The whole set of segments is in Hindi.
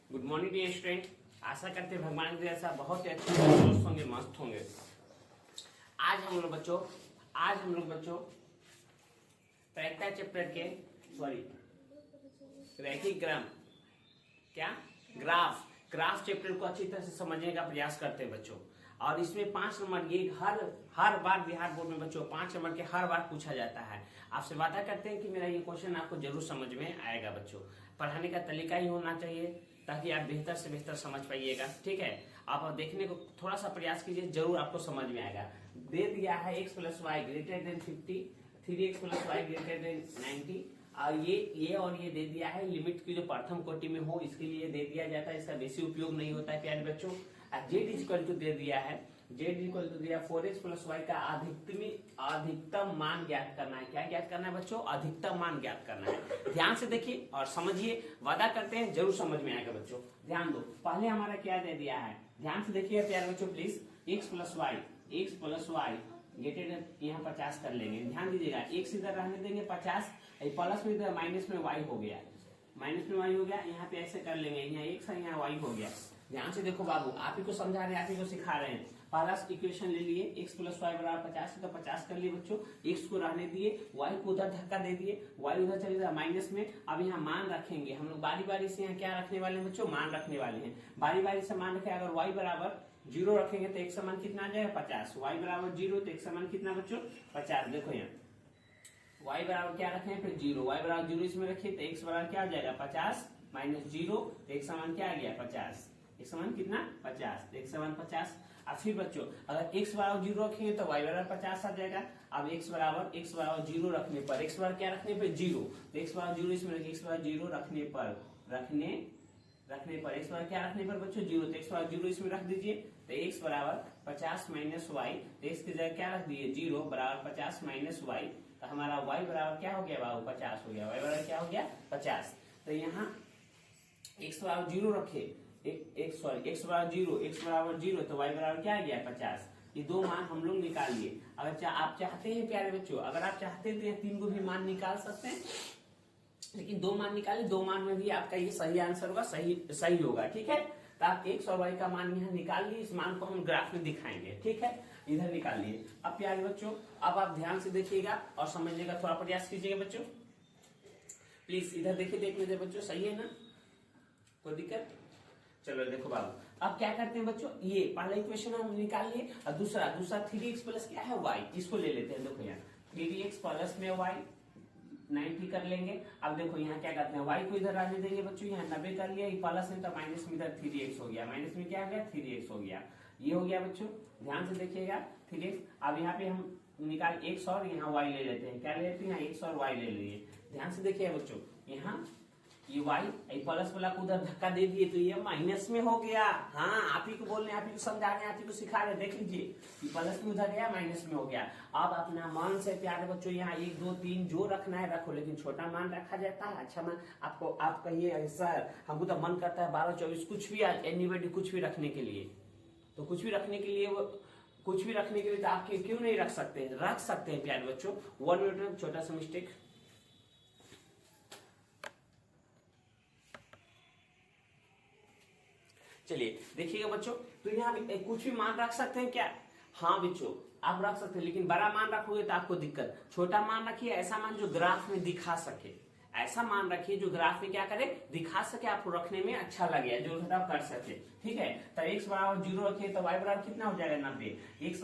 Good morning dear student. आशा करते हैं भगवान की दया से बहुत ही अच्छे दोस्त होंगे, मस्त होंगे। आज हम लोग बच्चों प्रायिकता चैप्टर के रैखिक क्रम ग्राफ चैप्टर को अच्छी तरह से समझने का प्रयास करते हैं बच्चों। और इसमें 5 नंबर ये हर बार बिहार बोर्ड में बच्चों 5 नंबर के हर बार पूछा जाता है। आपसे वादा करते हैं कि मेरा ये क्वेश्चन आपको जरूर समझ में आएगा बच्चों। पढ़ाने का तरीका ही होना चाहिए ताकि आप बेहतर से बेहतर समझ पाइएगा। ठीक है, आप देखने को थोड़ा सा प्रयास कीजिए, जरूर आपको समझ में आएगा। दे दिया है x + y > 50, 3x + y > 90। और ये दे दिया है लिमिट की जो प्रथम कोटि में हो इसके लिए दे दिया जाता है, इसका बेसी उपयोग नहीं होता है प्यारे बच्चों। z दे दिया है, z दिया 4x + y का अधिकतम मान ज्ञात करना है। क्या ज्ञात करना है बच्चों? अधिकतम मान ज्ञात करना है। ध्यान से देखिए और समझिए, वादा करते हैं जरूर समझ में आएगा बच्चों। ध्यान दो, पहले हमारा क्या दे दिया है, ध्यान से देखिए प्यारे बच्चों प्लीज। x + y यहाँ 50 कर लेंगे। ध्यान दीजिएगा, x इधर रहने देंगे 50, प्लस में इधर माइनस में y हो गया, यहाँ पे ऐसे कर लेंगे, यहाँ x है यहाँ y हो गया। ध्यान से देखो बाबू, आप ही को समझा रहे हैं, आप ही को सिखा रहे हैं। पहला इक्वेशन ले लिए, x + y = 50 है तो 50 कर लिए बच्चों। x को रहने दिए, y को उधर धक्का दे दिए, y उधर चले जाए माइनस में। अब यहाँ मान रखेंगे हम लोग, बारी बारी से यहाँ क्या रखने वाले हैं बच्चों? मान रखने वाले हैं। बारी बारी से मान रखे, अगर y = 0 रखेंगे तो x समान कितना आ जाएगा? 50। y = 0 तो x समान कितना बच्चों? 50। देखो यहाँ y बराबर क्या रखे हैं? फिर 0, y = 0 इसमें रखिए तो x बराबर क्या आ जाएगा? 50 - 0 तो x समान क्या आ गया? 50। x समान कितना? 50। तो x समान 50। अब फिर बच्चों अगर x = 0 रखेंगे तो y = 50 आ जाएगा। अब x = 0 रखने पर, x = क्या रखने पर? 0, तो x = 0 इसमें रखिए। x = 0 रखने पर x = क्या रखने पर बच्चों? 0, तो x = 0 इसमें रख दीजिए। तो x = 50 - y, तो x की जगह क्या रख दिए? 0 = 50 - y, तो हमारा y बराबर क्या हो गया बाबू? 50 हो गया। y बराबर क्या हो गया? 50। तो यहाँ x = 0 रखे, x = 0 तो y बराबर क्या आ गया? 50। ये दो मान हम लोग निकाल लिए। अगर आप चाहते हैं प्यारे बच्चों, अगर आप चाहते हैं तो ये 3 को भी मान निकाल सकते हैं, लेकिन 2 मान निकाले, 2 मान में भी आपका ये सही आंसर होगा, सही होगा। ठीक है, तो आप x और y का मान यहाँ निकाल लिए। इस मान को हम ग्राफ में दिखाएंगे। ठीक है, इधर निकाल लिए। अब प्यारे बच्चों अब आप ध्यान से देखिएगा और समझने का थोड़ा प्रयास कीजिएगा बच्चों प्लीज। इधर देखिए, देखने दे बच्चों, सही है ना? कोई दिक्कत? चलो देखो बाबू, अब क्या करते हैं बच्चों, ये पहला इक्वेशन हम निकाल लिए और दूसरा 3x प्लस क्या है? y, इसको ले लेते हैं। देखो यहाँ 3x प्लस में y 90 कर लेंगे। अब देखो यहाँ क्या करते हैं, y को इधर आने देंगे बच्चों, यहाँ 90 कर लिया, प्लस में तो माइनस में इधर 3x हो गया, माइनस में क्या हो गया? 3x हो गया। ये हो गया बच्चों, ध्यान से देखिएगा 3x। अब यहाँ पे हम निकाल x और यहाँ y ले लेते हैं। क्या ले लेते हैं? यहाँ x और y ले लिए। ध्यान से देखिए बच्चों, यहाँ ये y प्लस वाला को उधर धक्का दे दिए तो ये माइनस में हो गया। हाँ, आप ही को बोल रहे हैं, आप ही को समझा रहे हैं, आप ही को सिखा रहे हैं। देख लीजिए, ये प्लस में उधर गया, माइनस में हो गया। अब अपना मान से प्यारे बच्चों यहाँ 1 2 3 जो रखना है रखो, लेकिन छोटा मान रखा जाता है। अच्छा मान आपको, आप कहिए सर हमको तो मन करता है 12 24 कुछ भी, एनीबॉडी कुछ भी रखने के लिए, तो कुछ भी रखने के लिए तो आप क्यों नहीं रख सकते? रख सकते हैं प्यारे बच्चों। 1 मिनट में छोटा सा मिस्टेक। चलिए देखिएगा बच्चों, तो यहाँ कुछ भी मान रख सकते हैं क्या? हाँ बच्चों, आप रख सकते हैं, लेकिन बड़ा मान रखोगे तो आपको दिक्कत। छोटा मान रखिए, ऐसा मान जो ग्राफ में दिखा सके, ऐसा मान रखिए जो ग्राफ में क्या करे? दिखा सके, आपको रखने में अच्छा लगे, जो आप कर सके। ठीक है, तो x = 0 रखिए तो y बराबर कितना हो जाएगा? 90। x =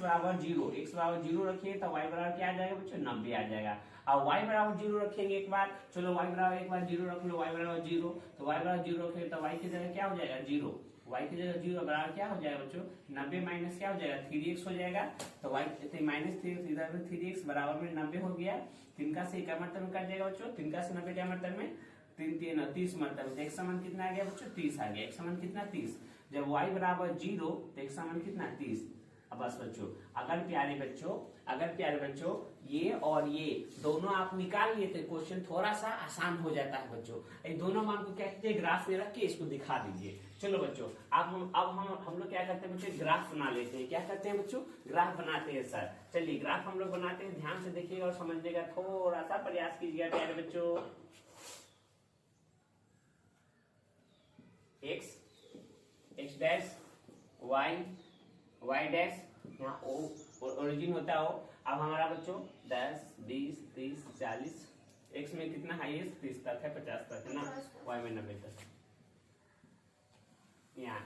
0 रखिए तो y बराबर क्या आ जाएगा बच्चों? 90 आ जाएगा। अब y = 0 रखेंगे एक बार, चलो y बराबर एक बार 0 रख लो, y = 0, तो y = 0 रखेंगे तो y की जगह क्या हो जाएगा? 0। y की जगह 0 बराबर क्या हो जाएगा बच्चों? 90 माइनस क्या हो जाएगा? 3x हो जाएगा। तो y माइनस 3x इधर में 3x बराबर में 90 हो गया। 3 का से क्या मतलब में कट जाएगा बच्चों? 3 का से 90 क्या मतलब में? 3 3 30 मतलब में। x समान कितना आ गया बच्चों? 30 आ गया। x समान कितना? 30। जब y = 0 तो x समान कितना? 30। अब बस बच्चों, अगर प्यारे बच्चों ये और ये दोनों आप निकाल लिए तो क्वेश्चन थोड़ा सा आसान हो जाता है बच्चों। ये दोनों मान को क्या कहते हैं? ग्राफ में रख के इसको दिखा दीजिए। चलो बच्चों, अब हम लोग क्या करते हैं बच्चों? ग्राफ बना लेते हैं। क्या करते हैं बच्चों? ग्राफ बनाते हैं सर। चलिए ग्राफ हम लोग बनाते हैं, ध्यान से देखिएगा और समझने का थोड़ा सा प्रयास कीजिएगा प्यारे बच्चों। X, X dash, Y, Y dash, यहाँ ओरिजिन होता है ओ। अब हमारा बच्चों 10, 20, 30, 40, एक्स में कितना हाईएस्ट 30 तक है, 50 तक है ना, वाई में 90 तक। यहाँ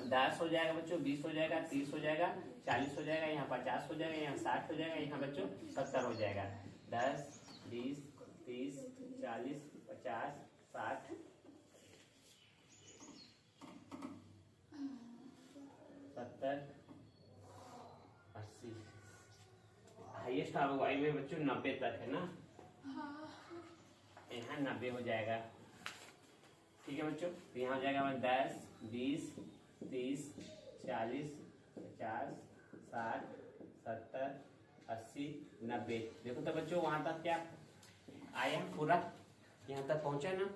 10 हो जाएगा बच्चों, 20 हो जाएगा, 30 हो जाएगा, 40 हो जाएगा, यहाँ 50 हो जाएगा, यहाँ 60 हो जाएगा, यहाँ बच्चों 70 हो जाएगा। 10, 20, 30, 40, 50, 60, 70, 80, हाईएस्ट वाई में बच्चों 90 तक है ना, यहाँ 90 हो जाएगा। ठीक है बच्चों, तो यहाँ हो जाएगा हमारा 10, 20, 30, 40, 50, 60, 70, 80, 90। देखो तो बच्चों वहां तक क्या आया, पूरा यहाँ तक पहुंचा ना।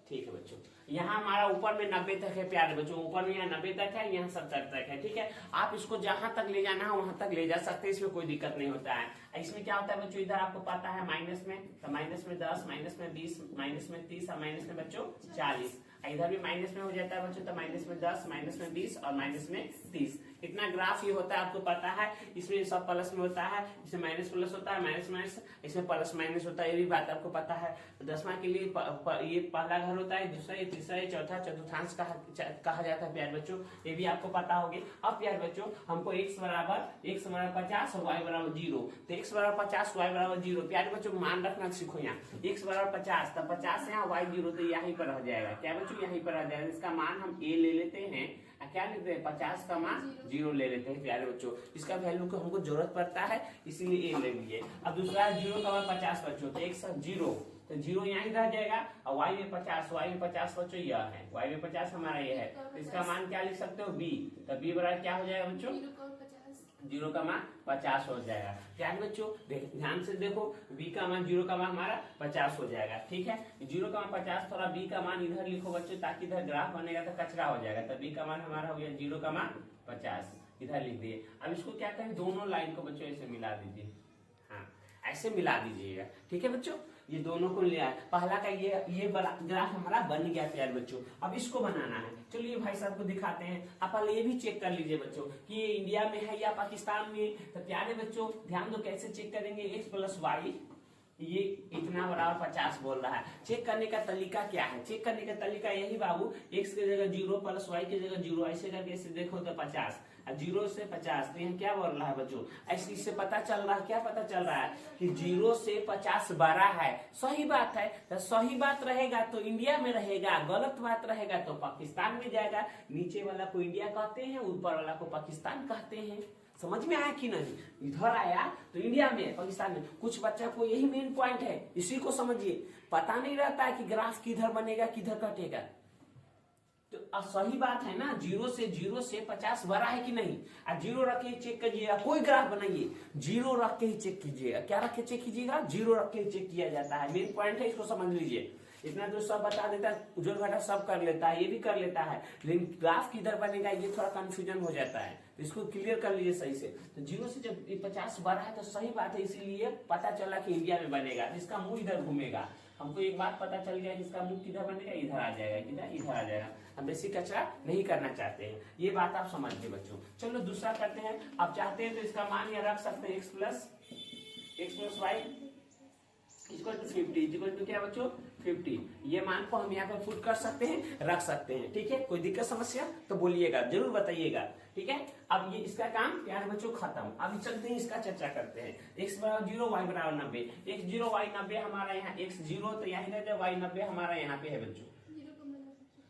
ठीक है बच्चों, यहाँ हमारा ऊपर में 90 तक है प्यारे बच्चों, ऊपर में यहाँ 90 तक है, यहाँ 70 तक है। ठीक है, आप इसको जहां तक ले जाना है वहां तक ले जा सकते हैं, इसमें कोई दिक्कत नहीं होता है। इसमें क्या होता है बच्चों, इधर आपको पता है माइनस में, तो माइनस में 10, माइनस में 20, माइनस में 30 और माइनस में बच्चों 40। इधर भी माइनस में हो जाता है बच्चों, तो माइनस में 10, माइनस में 20 और माइनस में 30। इतना ग्राफ ये होता है, आपको पता है। इसमें सब प्लस में होता है, इसमें माइनस प्लस होता है, माइनस माइनस, इसमें प्लस माइनस होता है, ये भी बात आपको पता है। तो 10वां के लिए ये पहला घर होता है, दूसरा, ये तीसरा, ये चौथा, चतुर्थांश कहा जाता है प्यारे बच्चों, ये भी आपको पता होगी। अब प्यारे बच्चों हमको x बराबर 50 और y बराबर 0, तो x बराबर 50, y बराबर 0। प्यारे बच्चों मान रखना सीखो, यहाँ x बराबर 50, तब 50 यहाँ y 0, तो यहीं पर रह जाएगा। क्या बच्चों, यहीं पर रह जाएगा। इसका मान हम a ले लेते हैं, क्या लेते हैं, 50 का मान 0 ले लेते हैं प्यारे बच्चों। इसका वैल्यू को हमको जरूरत पड़ता है, इसीलिए a ले लिए। अब दूसरा 0 का मान 50 बच्चों, तो 0, तो 0 यहाँ ही रह जाएगा। और y में 50, y में 50 बच्चों यह है, y में 50 हमारा ये है, तो इसका मान क्या लिख सकते हो, b। तो b बराबर क्या हो जाएगा बच्चों, 0 का मान 50 हो जाएगा। क्या बच्चों ध्यान से देखो, b का मान 0 का मान हमारा 50 हो जाएगा। ठीक है, 0 का मान 50, थोड़ा b का मान इधर लिखो बच्चों, ताकि इधर ग्राफ बनेगा तो कचरा हो जाएगा। तो b का मान हमारा हो गया 0 का मान 50, इधर लिख दिए। अब इसको क्या करें, दोनों लाइन को बच्चों ऐसे मिला दीजिए, हाँ ऐसे मिला दीजिएगा। ठीक है बच्चों, ये दोनों को लिया, पहला का ये ग्राफ हमारा बन गया प्यारे बच्चों। अब इसको बनाना है, चलिए भाई साहब को दिखाते हैं। आप पहले ये भी चेक कर लीजिए बच्चों कि ये इंडिया में है या पाकिस्तान में। तो प्यारे बच्चों ध्यान दो, कैसे चेक करेंगे, x प्लस वाई ये इतना बराबर 50 बोल रहा है। चेक करने का तरीका क्या है, चेक करने का तरीका यही बाबू, x की जगह 0 प्लस y की जगह 0, ऐसे करके ऐसे देखो तो 50, 0 से 50, तो यहाँ क्या बोल रहा है बच्चों, ऐसे इससे पता चल रहा है, क्या पता चल रहा है कि 0 से 50 बड़ा है। सही बात है, तो सही बात रहेगा तो इंडिया में रहेगा, गलत बात रहेगा तो पाकिस्तान में जाएगा। नीचे वाला को इंडिया कहते हैं, ऊपर वाला को पाकिस्तान कहते हैं। समझ में आया कि नहीं, इधर आया तो इंडिया में, पाकिस्तान में। कुछ बच्चा को यही मेन पॉइंट है, इसी को समझिए। पता नहीं रहता है कि ग्राफ किधर बनेगा किधर कटेगा। तो अब सही बात है ना, 0 से 50 बड़ा है कि नहीं। अब 0 रख के चेक कीजिएगा, कोई ग्राफ बनाइए 0 रख के ही चेक कीजिएगा। क्या रख के चेक कीजिएगा, 0 रख के चेक किया जाता है। मेन पॉइंट है, इसको समझ लीजिए। इतना तो सब बता देता है, जोड़ घटा सब कर लेता है, ये भी कर लेता है, लेकिन ग्राफ किधर बनेगा ये थोड़ा कंफ्यूजन हो जाता है। तो इसको क्लियर कर लीजिए सही से। तो 0 से जब 50 बढ़ा है तो सही बात है, इसीलिए पता चला कि इंडिया में बनेगा, इसका मुंह इधर घूमेगा। हमको एक बात पता चल गया कि इसका मुंह किधर बनेगा, इधर आ जाएगा, किधर, इधर आ जाएगा। हम बेसी कचरा नहीं करना चाहते हैं, ये बात आप समझ गए बच्चों। चलो दूसरा करते हैं। आप चाहते हैं तो इसका मान यह रख सकते हैं, x plus Y equal to 50, equal to क्या बच्चों 50। ये मान को हम यहाँ पे पुट कर सकते हैं, रख सकते हैं। ठीक है, कोई दिक्कत समस्या तो बोलिएगा, जरूर बताइएगा। ठीक है, अब ये इसका काम प्यारे बच्चों खत्म। अब चलते हैं इसका चर्चा करते हैं। x बराबर 0, y बराबर 90, x 0 y 90 हमारा यहाँ x 0 तो यहाँ रहता है, y 90 हमारा यहाँ पे है बच्चों।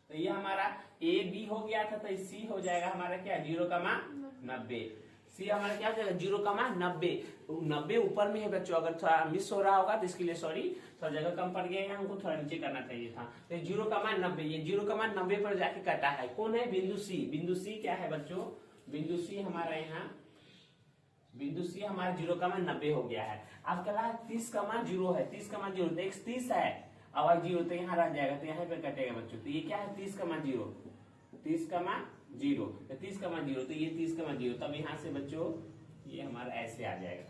तो ये हमारा a b हो गया था, तो c हो जाएगा हमारा क्या, 0 का मान 90। सी हमारा क्या हो जाएगा, 0 का मान 90 ऊपर में है बच्चों। अगर थोड़ा मिस हो रहा होगा तो इसके लिए सॉरी, थोड़ा जगह कम पड़ गया है, हमको थोड़ा नीचे करना चाहिए था। तो 0 का मान 90, ये 0 का मान 90 पर जाके कटा है। कौन है, बिंदु सी। बिंदु सी क्या है बच्चों, बिंदु सी हमारा यहाँ, बिंदु सी हमारा 0 का मान 90 हो गया है। अब क्या है, 30 का मान 0 है, 30 का मान 0, तो x 30 है और 0 तो यहाँ रह जाएगा, तो यहाँ पे कटेगा बच्चों। तो ये क्या है, 30 का मान 0, 30 का मान 0, तो 30 का मान 0, तो ये 30 का मान 0। तब यहाँ से बच्चों ये हमारा ऐसे आ जाएगा,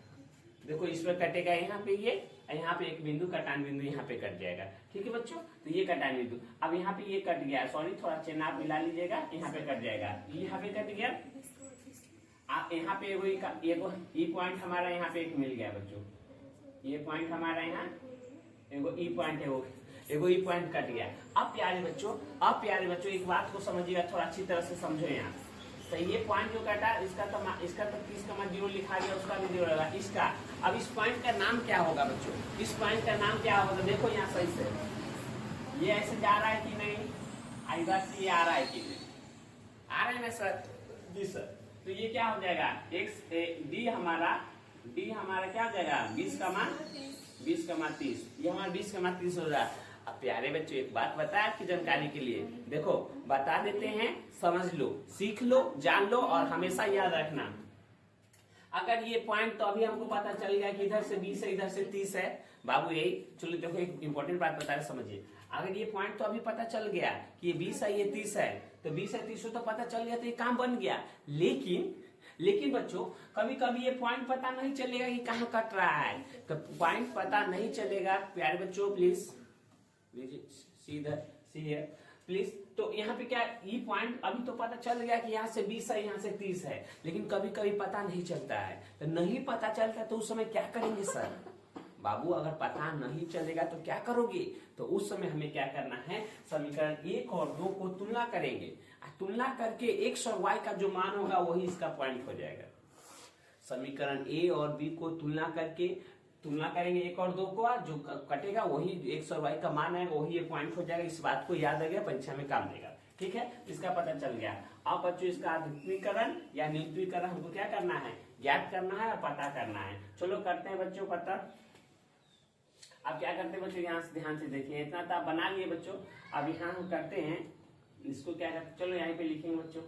देखो इसमें कटेगा यहाँ पे ये, यहाँ पे एक बिंदु कटान बिंदु यहाँ पे कट जाएगा। ठीक है बच्चों, तो ये कटान बिंदु, अब यहाँ पे ये कट गया, सॉरी थोड़ा चिन्ह आप मिला लीजिएगा, यहाँ पे कट जाएगा, यहाँ पे कट गया। आप यहाँ पे एगो ई पॉइंट हमारा यहाँ पे एक मिल गया बच्चों, ये पॉइंट हमारा यहाँ एगो ई पॉइंट है, एगो ई पॉइंट कट गया। अब प्यारे बच्चों एक बात को समझिएगा, थोड़ा अच्छी तरह से समझो यहाँ। तो ये पॉइंट जो कटा इसका तो 30 का 0 लिखा गया, उसका भी 0 लगा इसका। अब इस पॉइंट का नाम क्या होगा बच्चों, इस पॉइंट का नाम क्या होगा, देखो यहाँ सही से ये ऐसे जा रहा है कि नहीं, आई बात ये आ रहा है कि नहीं, आ रहा है ना सर? जी सर। तो ये क्या हो जाएगा, डी हमारा क्या हो जाएगा 20 का मान 30, ये हमारा 20 का मान 30 हो रहा है। अब प्यारे बच्चों एक बात बताया आपकी जानकारी के लिए, देखो बता देते हैं, समझ लो, सीख लो, जान लो और हमेशा याद रखना। अगर ये पॉइंट तो अभी हमको पता चल गया कि इधर से 20 है, इधर से 30 है बाबू, यही चलो देखो एक इंपॉर्टेंट बात बता रहे, समझिए। अगर ये पॉइंट तो अभी पता चल गया कि ये 20 है, ये 30 है, तो 20 है 30 तो पता चल गया, तो ये काम बन गया। लेकिन बच्चों कभी कभी ये पॉइंट पता नहीं चलेगा कि कहाँ कट रहा है, तो पॉइंट पता नहीं चलेगा प्यारे बच्चों, प्लीज सी प्लीज। तो यहाँ पे क्या, ये पॉइंट अभी तो पता चल गया कि यहाँ से 20 है, यहाँ से 30 है, लेकिन कभी कभी पता नहीं चलता है। तो नहीं पता चलता तो उस समय क्या करेंगे सर? बाबू अगर पता नहीं चलेगा तो क्या करोगे? तो उस समय हमें क्या करना है, समीकरण 1 और 2 को तुलना करेंगे, तुलना करके x और y का जो मान होगा वही इसका पॉइंट हो जाएगा। समीकरण a और b को तुलना करेंगे 1 और 2 को, जो कटेगा वही x और y का मान है, वही ये पॉइंट हो जाएगा। इस बात को याद रखिए, परीक्षा में काम देगा। ठीक है, इसका पता चल गया। अब बच्चों इसका अधिकरण या न्यूनत्वीकरण हमको क्या करना है, ज्ञात करना है और पता करना है। चलो करते हैं बच्चों पता। अब क्या करते हैं बच्चों, यहाँ से ध्यान से देखिए, इतना तो आप बना लिए बच्चों। अब यहाँ हम करते हैं, इसको क्या करते, चलो यहाँ पे लिखेंगे बच्चों,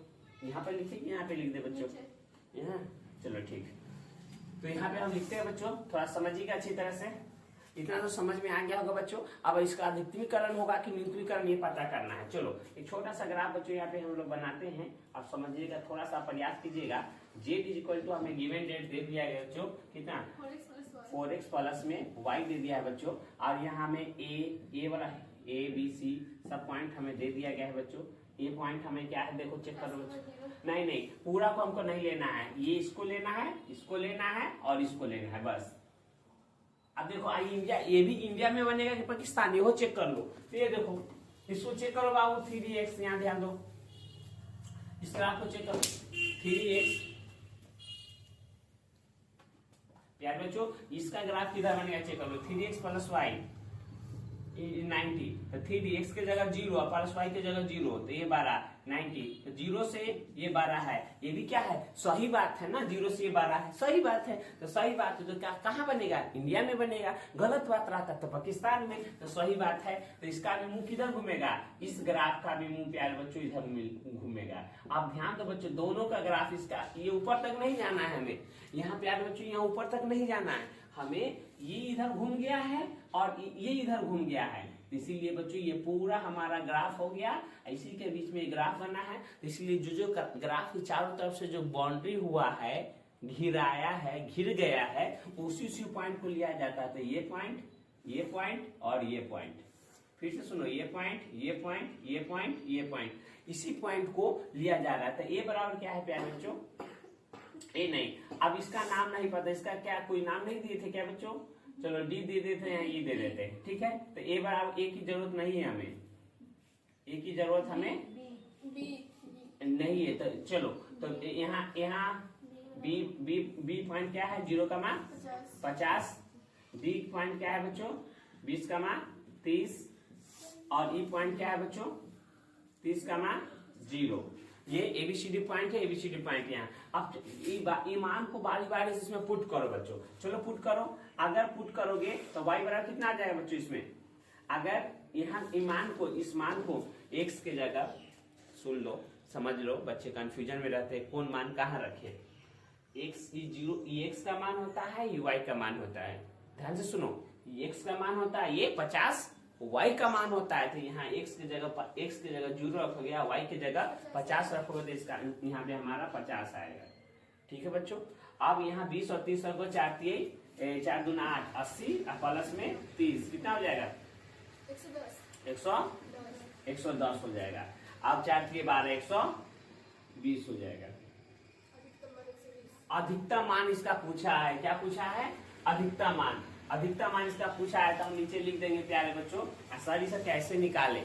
यहाँ पे लिखेंगे, यहाँ पे लिख दे बच्चों, यहाँ, चलो ठीक। तो यहाँ पे हम लिखते हैं बच्चों, थोड़ा समझिएगा अच्छी तरह से, इतना तो समझ में आ गया होगा बच्चों। अब इसका अधिकत्वीकरण होगा कि न्यूनत्वीकरण ये पता करना है। चलो एक छोटा सा ग्राफ बच्चों यहाँ पे हम लोग बनाते हैं, अब समझिएगा, थोड़ा सा प्रयास कीजिएगा। z इक्वल टू हमें गिवन डेट दे दिया गया बच्चों, कितना 4x प्लस में y दे दिया है बच्चों, और यहाँ हमें a वाला a b c सब पॉइंट हमें दे दिया गया है बच्चों। ये पॉइंट हमें क्या है, देखो चेक करो बच्चों, नहीं पूरा को हमको नहीं लेना है, ये इसको लेना है, इसको लेना है और इसको लेना है, बस। अब देखो आई इंडिया, ये भी इंडिया में बनेगा कि पाकिस्तान, ये हो चेक कर लो। तो ये देखो, इसको चेक करो बाबू, 3x, यहाँ ध्यान दो, इस ग्राफ को चेक करो, 3x। यार बच्चों इसका ग्राफ किधर बनेगा चेक कर लो, 3x प्लस y 90, तो 3x के जगह 0 प्लस y के जगह 0, तो ये 12 90, तो 0 से ये 12 है, ये भी क्या है, सही बात है ना, 0 से ये 12 है, सही बात है। तो सही बात है तो क्या कहाँ बनेगा, इंडिया में बनेगा। गलत बात रहता तो पाकिस्तान में, तो सही बात है। तो इसका भी मुंह किधर घूमेगा, इस ग्राफ का भी मुंह प्यारे बच्चों इधर घूमेगा। आप ध्यान दो बच्चों, दोनों का ग्राफ इसका, ये ऊपर तक नहीं जाना है हमें, यहाँ प्यारे बच्चों यहाँ ऊपर तक नहीं जाना है हमें, ये इधर घूम गया है और ये इधर घूम गया है, इसीलिए बच्चों ये पूरा हमारा ग्राफ हो गया, इसी के बीच में ग्राफ बना है। तो इसलिए जो ग्राफ की चारों तरफ से जो बाउंड्री हुआ है, घिराया है, घिर गया है, उसी पॉइंट को लिया जाता है। तो ये पॉइंट और ये पॉइंट, फिर से सुनो, ये पॉइंट, ये पॉइंट, ये पॉइंट, ये पॉइंट, इसी पॉइंट को लिया जा रहा था। ये बराबर क्या है प्यारे बच्चों, ए नहीं। अब इसका नाम नहीं पता, इसका क्या कोई नाम नहीं दिए थे क्या बच्चों, चलो डी दे देते हैं, ये दे देते हैं, ठीक है। तो ए बराबर ए की जरूरत नहीं है हमें, ए की जरूरत हमें नहीं है। तो चलो, तो यहाँ बी पॉइंट क्या है, 0 का मान 50, डी पॉइंट क्या है बच्चों 20 का मान 30, और ई पॉइंट क्या है बच्चों 30 का मान 0। ये एबीसीडी पॉइंट है, एबीसीडी पॉइंट यहाँ। अब ईमान को बारी बारी से इसमें पुट करो बच्चों, चलो पुट करो। अगर पुट करोगे तो y बराबर कितना आ जाएगा बच्चों इसमें, अगर यहाँ ईमान को, इस मान को x के जगह, सुन लो समझ लो, बच्चे कंफ्यूजन में रहते हैं कौन मान कहाँ रखे। x x का मान होता है, y का मान होता है, ध्यान से सुनो, x का मान होता है ये 50, y का मान होता है, तो यहाँ x के जगह 0 रखोगे, y के जगह 50 रखोगे, तो इसका यहाँ पे हमारा 50 आएगा। ठीक है बच्चों। अब यहाँ 20 और 30 को 4 3 4 दूना 8, 80 और प्लस में 30 कितना हो जाएगा? 110 हो जाएगा। अब 4 के 12 120 हो जाएगा। अधिकतम मान इसका पूछा है, क्या पूछा है? अधिकतम मान। अधिकतम मान इसका पूछा है तो हम नीचे लिख देंगे प्यारे बच्चों। सर इसे कैसे निकाले?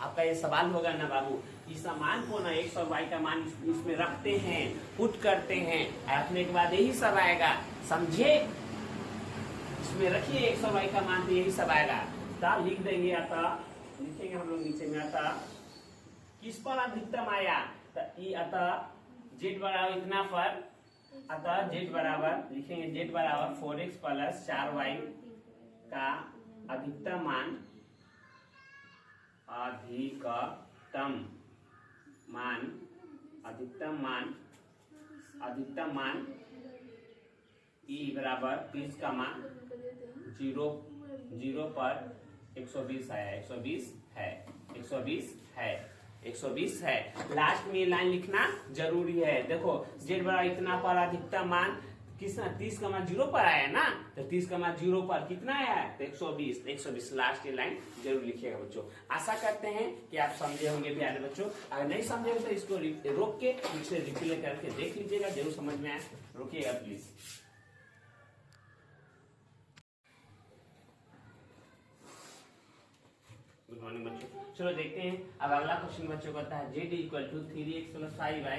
आपका ये सवाल होगा ना बाबू। इस मान को ना x और y का मान इसमें रखते हैं, पुट करते हैं, रखने के बाद यही सब आएगा, समझे? इसमें रखिए x और y का मान तो यही सब आएगा। तब लिख देंगे अतः, लिखेंगे हम लोग नीचे में अतः किस पर अधिकतम आया? अतः z बराबर इतना पर, अतः z बराबर लिखेंगे z बराबर 4x प्लस 4y का अधिकतम मान, अधिकतम मान, अधिकतम मान, अधिकतम मान e बराबर 30 का मान 0 पर 120 आया। 120 है, 120 है, 120 है। लास्ट में ये लाइन लिखना जरूरी है। देखो z बराबर इतना पर अधिकतम मान कितना? 30 का मान 0 पर आया ना, तो 30 का मान 0 पर कितना आया है? तो 120। 120 लास्ट ये लाइन जरूर लिखिएगा बच्चों। आशा करते हैं कि आप समझे होंगे प्यारे बच्चों। अगर नहीं समझे तो इसको रोक के इसे रिप्ले करके देख लीजिएगा, जरूर समझ में आए। रुकिएगा प्लीज। गुड मॉर्निंग बच्चों। चलो देखते हैं अब अगला क्वेश्चन बच्चों कहता है z equal to 3x plus 5y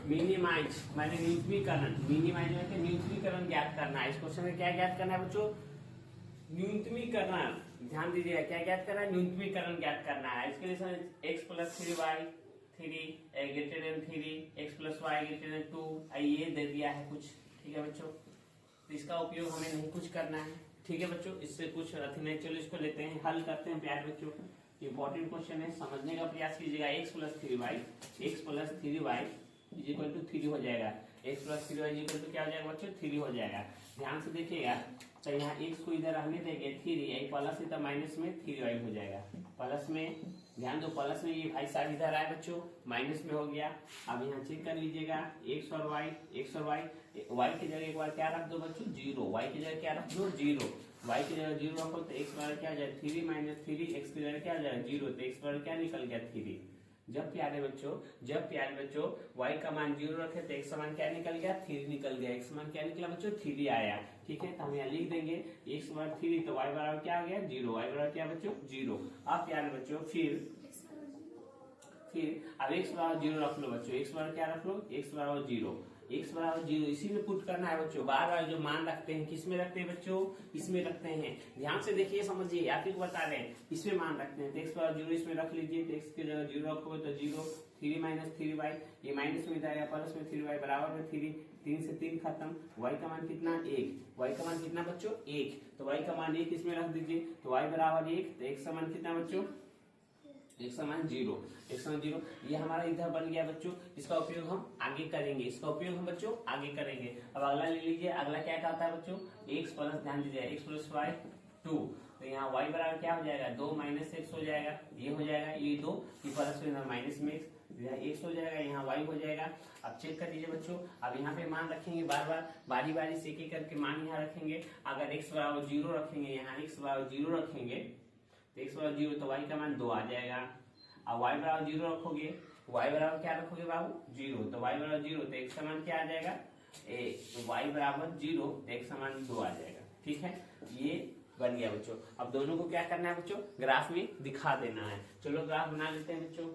minimize, मैंने न्यूनतमीकरण, मिनिमाइज में न्यूनतमीकरण ज्ञात करना है। इस क्वेश्चन में क्या ज्ञात करना है बच्चों? न्यूनतमीकरण। ध्यान दीजिएगा, क्या ज्ञात करना है? न्यूनतमीकरण ज्ञात करना है। इसके लिए x plus 3y 3 greater than 3 x plus y greater than 2 ये दे दिया है कुछ। ठीक है बच्चों, तो इसका उपयोग हमें नहीं कुछ करना है। ठीक है बच्चों, इससे कुछ अति नहीं। चलो इसको लेते हैं, हल करते हैं प्यारे बच्चों। इंपॉर्टेंट क्वेश्चन है, समझने का प्रयास कीजिएगा। x plus 3y is equal to 3 हो जाएगा। x plus 3y is equal to क्या हो जाएगा बच्चों? 3 हो जाएगा। ध्यान से देखिएगा, तो यहाँ x को इधर रहने देंगे 3, प्लस है तो माइनस में 3y हो जाएगा। प्लस में ध्यान दो, प्लस में ये भाई साहब इधर आए बच्चों, माइनस में हो गया। अब यहाँ चेक कर लीजिएगा x और y, y की जगह एक बार क्या रख दो बच्चों? 0। y की जगह क्या रख दो? 0। y की जगह 0 रखो तो x बराबर क्या हो जाए? 3 माइनस 3, x की जगह क्या हो जाएगा? 0, तो x बराबर क्या निकल गया? 3। जब प्यारे बच्चों y का मान 0 रखे तो x का मान क्या निकल गया? 3 निकल गया। x मान क्या निकला बच्चों? 3 आया। ठीक है, तो हम यहाँ लिख देंगे x बराबर 3, तो y बराबर क्या आ गया? 0। y बराबर क्या बच्चों? 0। अब प्यारे बच्चों फिर अब x बराबर 0 रख लो बच्चों। x बराबर क्या रख लो? x बराबर 0। x बराबर 0 इसी में पुट करना है बच्चों। बार बार जो मान रखते हैं किस में रखते हैं बच्चों? इसमें रखते हैं। ध्यान से देखिए, समझिए, आप ही को बता रहे हैं, इसमें मान रखते हैं। तो x बराबर 0 इसमें रख लीजिए, तो x की जगह 0 रखोगे तो 0, 3 माइनस 3y, ये माइनस में जाएगा, प्लस में 3y बराबर में 3, 3 से 3 खत्म। y का मान कितना? 1। y का मान कितना बच्चों? 1। तो y का मान 1 इसमें रख दीजिए, तो y बराबर 1, तो x का मान कितना बच्चों? x का मान 0। x का मान 0 ये हमारा इधर बन गया बच्चों। इसका उपयोग हम आगे करेंगे, अब अगला ले लीजिए। अगला क्या कहता है बच्चों? x प्लस, ध्यान दीजिए, x प्लस y 2, तो यहाँ y बराबर क्या हो जाएगा? 2 माइनस x हो जाएगा, ये हो जाएगा, ये 2 प्लस में माइनस में x हो जाएगा, यहाँ y हो जाएगा। अब चेक कर लीजिए बच्चों, अब यहाँ पे मान रखेंगे, बारी बारी से एक करके मान यहाँ रखेंगे। अगर x बराबर 0 रखेंगे, यहाँ x बराबर 0 रखेंगे तो x बराबर 0, तो y का मान 2 आ जाएगा। अब y बराबर 0 रखोगे, y बराबर क्या रखोगे बाबू? 0, तो y बराबर 0, तो x का मान क्या आ जाएगा? y बराबर 0, तो x का मान 2 आ जाएगा। ठीक है, ये बन गया बच्चों। अब दोनों को क्या करना है बच्चों? ग्राफ में दिखा देना है। चलो ग्राफ बना लेते हैं बच्चों।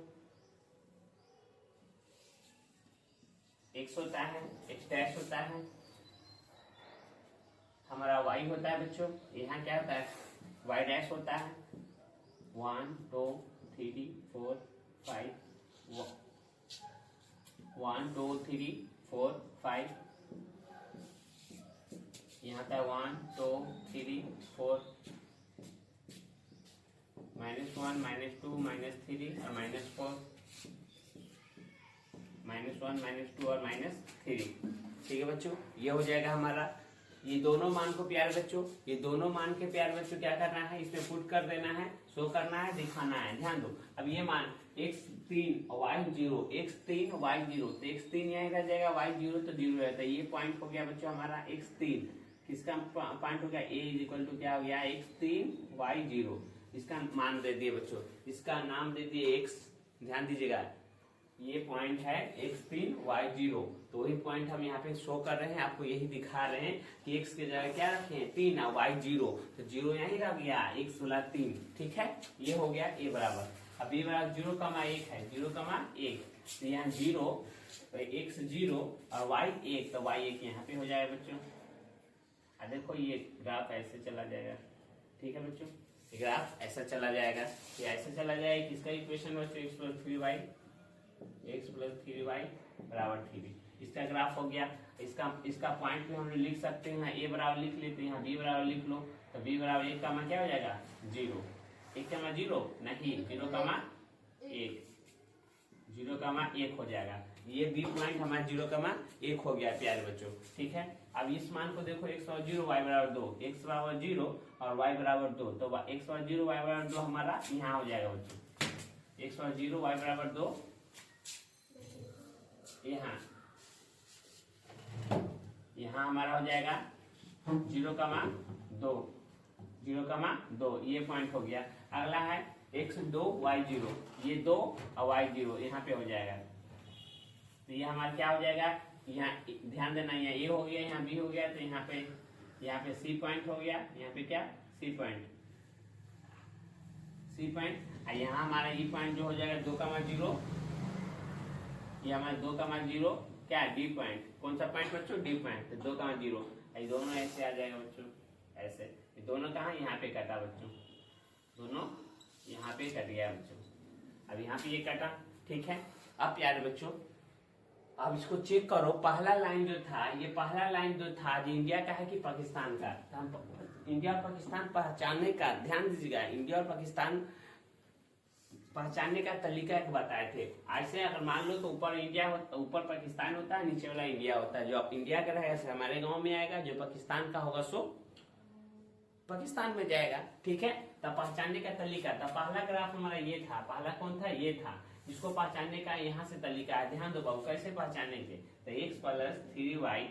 x होता है, x डैश होता है, हमारा y होता है बच्चों, यहाँ क्या होता है? y डैश होता है। 1 2 3 4 5, 1 2 3 4 5, यहाँ था 1 2 3 4, -1 -2 -3 और -4, -1 -2 और -3। ठीक है बच्चों, ये हो जाएगा हमारा। ये दोनों मान को प्यारे बच्चों, ये दोनों मान के प्यारे बच्चों क्या करना है? इसमें पुट कर देना है, शो करना है, दिखाना है। ध्यान दो, अब ये मान x3 y 0, x3 y 0, तो x3 यहाँ इधर जाएगा, y 0 तो 0 रहता है। ये पॉइंट हो गया बच्चों हमारा x3। किसका पॉइंट हो गया, a इज इक्वल टू क्या हो गया, x3 y0। इसका मान दे दिए बच्चों, इसका नाम दे दिए x। ध्यान दीजिएगा ये पॉइंट है x3 y0, तो वही पॉइंट हम यहाँ पे शो कर रहे हैं, आपको यही दिखा रहे हैं कि x के जगह क्या रखे हैं 3 और y0, तो 0 यहाँ ही रह गया, x वाला 3। ठीक है, ये हो गया a बराबर। अब a बराबर 0,1 है, 0,1, तो यहाँ 0 x 0 और y 1, तो y 1 यहाँ पे हो जाएगा बच्चों। अब देखो ये ग्राफ ऐसे चला जाएगा। ठीक है बच्चों, ग्राफ ऐसा चला जाएगा, ये ऐसे चला जाएगा। किसका इक्वेशन बच्चों, x प्लस 3y बराबर 3। इसका ग्राफ हो गया। इसका पॉइंट भी हम लोग लिख सकते हैं, a बराबर लिख लेते हैं, b बराबर लिख लो, तो b बराबर 1 का मान क्या हो जाएगा 0, 1 का मान 0 नहीं, 0,1, 0,1 हो जाएगा। ये b पॉइंट हमारा 0,1 हो गया प्यारे बच्चों। ठीक है, अब इस मान को देखो, x बराबर 0 y बराबर 2, x बराबर 0 और y बराबर 2, तो x बराबर 0 y बराबर 2 हमारा यहाँ हो जाएगा बच्चों, x बराबर 0 y बराबर 2 यहाँ हमारा हो जाएगा 0,2, 0,2, ये पॉइंट हो गया। अगला है x2 y0, ये 2 और y0 यहाँ पे हो जाएगा, तो ये हमारा क्या हो जाएगा, यहाँ ध्यान देना, यहाँ a हो गया, यहाँ b हो गया, तो यहाँ पे c पॉइंट हो गया, यहाँ पे क्या c पॉइंट, और यहाँ हमारा e पॉइंट जो हो जाएगा 2,0, ये हमारा 2,0 क्या है d पॉइंट, कौन सा पॉइंट बच्चों, d पॉइंट, तो 2,0, ये दोनों ऐसे आ जाएगा बच्चों, ऐसे। ये दोनों कहाँ, यहाँ पे कटा बच्चों, दोनों यहाँ पे कट गया बच्चों। अब यहाँ पे ये कटा। ठीक है, अब प्यारे बच्चों अब इसको चेक करो, पहला लाइन जो था, ये पहला लाइन जो था जो इंडिया का है कि पाकिस्तान का, तो हम इंडिया और पाकिस्तान पहचानने का, ध्यान दीजिएगा, इंडिया और पाकिस्तान पहचानने का तरीका एक बताए थे। ऐसे अगर मान लो तो ऊपर इंडिया ऊपर पाकिस्तान होता है, नीचे वाला इंडिया होता है। जो इंडिया का रहेगा ऐसे हमारे गांव में आएगा, जो पाकिस्तान का होगा सो पाकिस्तान में जाएगा। ठीक है, तब पहचानने का तरीका, तब पहला ग्राफ हमारा ये था, पहला कौन था, ये था, जिसको पहचानने का यहाँ से तरीका है। ध्यान दो बाबू, कैसे पहचानेंगे, तो x plus 3y